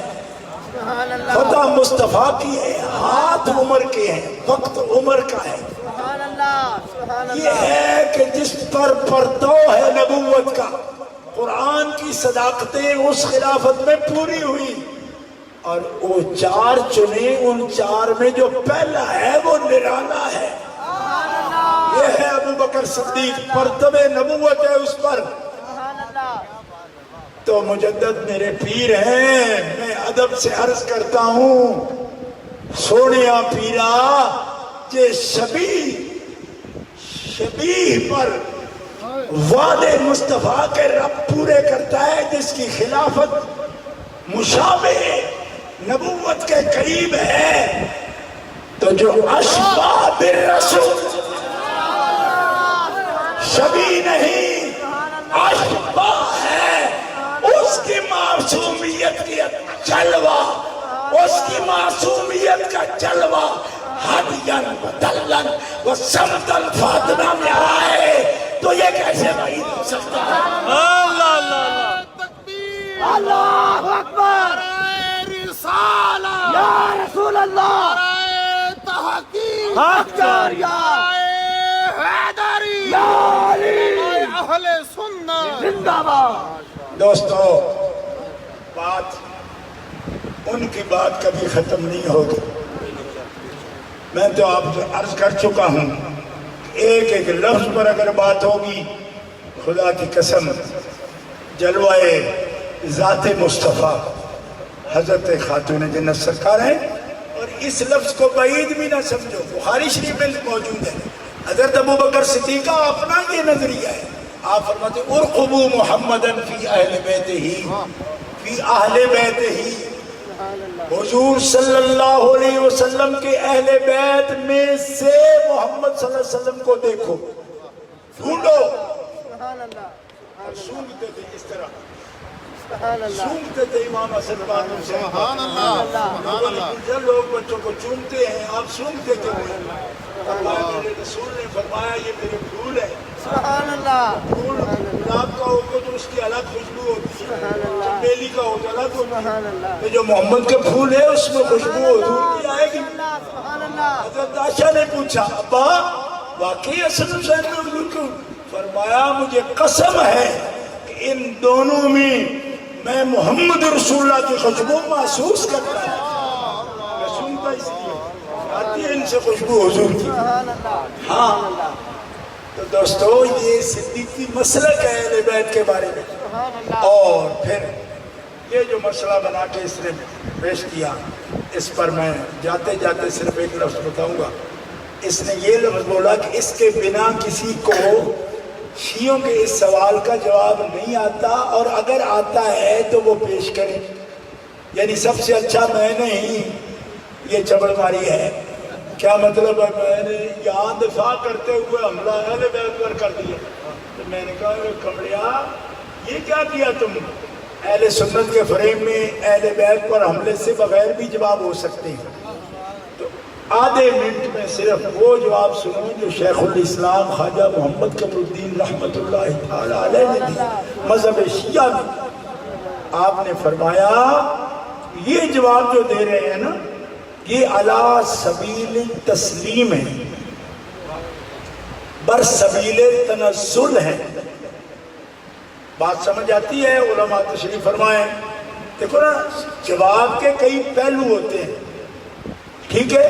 فتح مصطفیٰ کی ہے، ہاتھ عمر کے ہیں، وقت عمر کا ہے. یہ ہے کہ جس پر پرتو ہے نبوت کا، قرآن کی صداقتیں اس خلافت میں پوری ہوئی. اور وہ چار چنے، ان چار میں جو پہلا ہے وہ نرالا ہے. یہ ہے ابو بکر صدیق، پرتب نبوت ہے اس پر. تو مجدد میرے پیر ہیں، میں ادب سے عرض کرتا ہوں سونیا پیرا، یہ شبیہ پر وعدے مصطفیٰ کے رب پورے کرتا ہے جس کی خلافت مشابہ نبوت کے قریب ہے. تو جو اشباہ بالرسول شبیہ نہیں، اشباہ ہے، اس کی معصومیت کی جلوہ، اس کی معصومیت کا جلوہ ہدین و دلن و سمتن فاطمہ میں آئے تو یہ کیسے بعید ہو سکتا ہے؟ اللہ اللہ تکبیر، اللہ اکبر، رسالہ یا رسول اللہ، تحقیق اکبر یا حیدری یا علی اہل سنت زندہ باد. دوستو، بات ان کی بات کبھی ختم نہیں ہوگی. میں تو آپ سے عرض کر چکا ہوں، ایک ایک لفظ پر اگر بات ہوگی، خدا کی قسم جلوہ ذات مصطفیٰ حضرت خاتون جنت سرکار ہیں. اور اس لفظ کو بعید بھی نہ سمجھو، بخاری شریف میں موجود ہے. حضرت ابو بکر صدیق کا اپنا یہ نظریہ ہے. آپ فرماتے ہیں ارقبوا محمدًا فی اہل بیتہ، فی اہل بیتہ. حضور صلی اللہ علیہ وسلم کے اہل بیت میں سے محمد صلی اللہ علیہ وسلم کو دیکھو، ڈھونڈو. اور سونگتے تھے اس طرح. سبحان اللہ چومتے تھے امام حسن پاک حسین کو۔ سبحان اللہ سبحان اللہ پوچھا لوگ بچوں کو چومتے ہیں، آپ چومتے کیوں ہیں؟ اللہ میرے رسول نے فرمایا یہ میرے پھول ہیں، سبحان اللہ پھول گلاب کا ہوگا تو اس کی الگ خوشبو ہوتی ہے، چمیلی کا ہو تو الگ ہوتی ہے، سبحان اللہ تو جو محمد کے پھول ہے اس میں خوشبو حضور کی آئے گی۔ سبحان اللہ حضرت عائشہ نے پوچھا ابا واقعی حسن حسین میں حضور کو؟ فرمایا مجھے قسم ہے کہ ان دونوں میں محمد رسول اللہ کی خوشبو محسوس کرتا ہوں، میں سنتا اس لیے آتی ہے ان سے خوشبو حضور کی۔ سبحان اللہ ہاں تو دوستو یہ صدیقی مسلک ہے اہل بیت کے بارے میں۔ سبحان اللہ اور پھر یہ جو مسئلہ بنا کے اس نے پیش کیا، اس پر میں جاتے جاتے صرف ایک لفظ بتاؤں گا۔ اس نے یہ لفظ بولا کہ اس کے بنا کسی کو شیعوں کے اس سوال کا جواب نہیں آتا، اور اگر آتا ہے تو وہ پیش کرے، یعنی سب سے اچھا میں نے ہی یہ چبڑ ماری ہے۔ کیا مطلب ہے؟ میں نے یہاں دفاع کرتے ہوئے حملہ اہل بیت پر کر دیا، تو میں نے کہا کمڑیا یہ کیا کیا تم؟ اہل سنت کے فریم میں اہل بیت پر حملے سے بغیر بھی جواب ہو سکتے ہیں۔ تو آدھے منٹ میں صرف وہ جواب سنو جو شیخ الاسلام خواجہ محمد قمر الدین رحمۃ اللہ تعالی علیہ نے دی مذہب شیعہ میں۔ آپ نے فرمایا یہ جواب جو دے رہے ہیں نا یہ علی سبیل تسلیم ہے، بر سبیل تنزل ہے۔ بات سمجھ آتی ہے؟ علماء تشریف فرمائیں۔ دیکھو نا جواب کے کئی پہلو ہوتے ہیں، ٹھیک ہے؟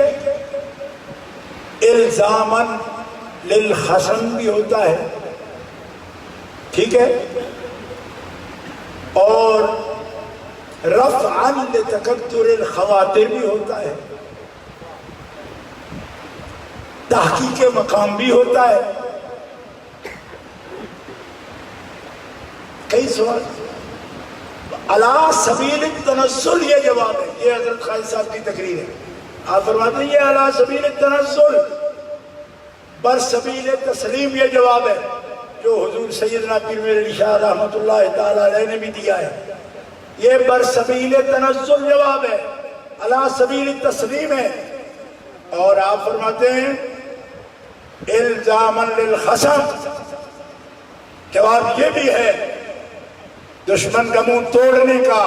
الزاماً للخصم بھی ہوتا ہے، ٹھیک ہے؟ اور رفعاً لتکدر الخواطر بھی ہوتا ہے، تحقیق مقام بھی ہوتا ہے۔ کئی سوال علی سبیل التنزل یہ جواب ہے، یہ حضرت خالد صاحب کی تقریر ہے۔ آپ فرماتے ہیں یہ علی سبیل التنزل بر سبیل تسلیم یہ جواب ہے جو حضور سیدنا پیر میر علی شاہ رحمۃ اللہ تعالی علیہ نے بھی دیا ہے۔ یہ بر سبیل تنزل جواب ہے، علی سبیل تسلیم ہے۔ اور آپ فرماتے ہیں الزاماً للخصم جواب یہ بھی ہے دشمن کا منہ توڑنے کا،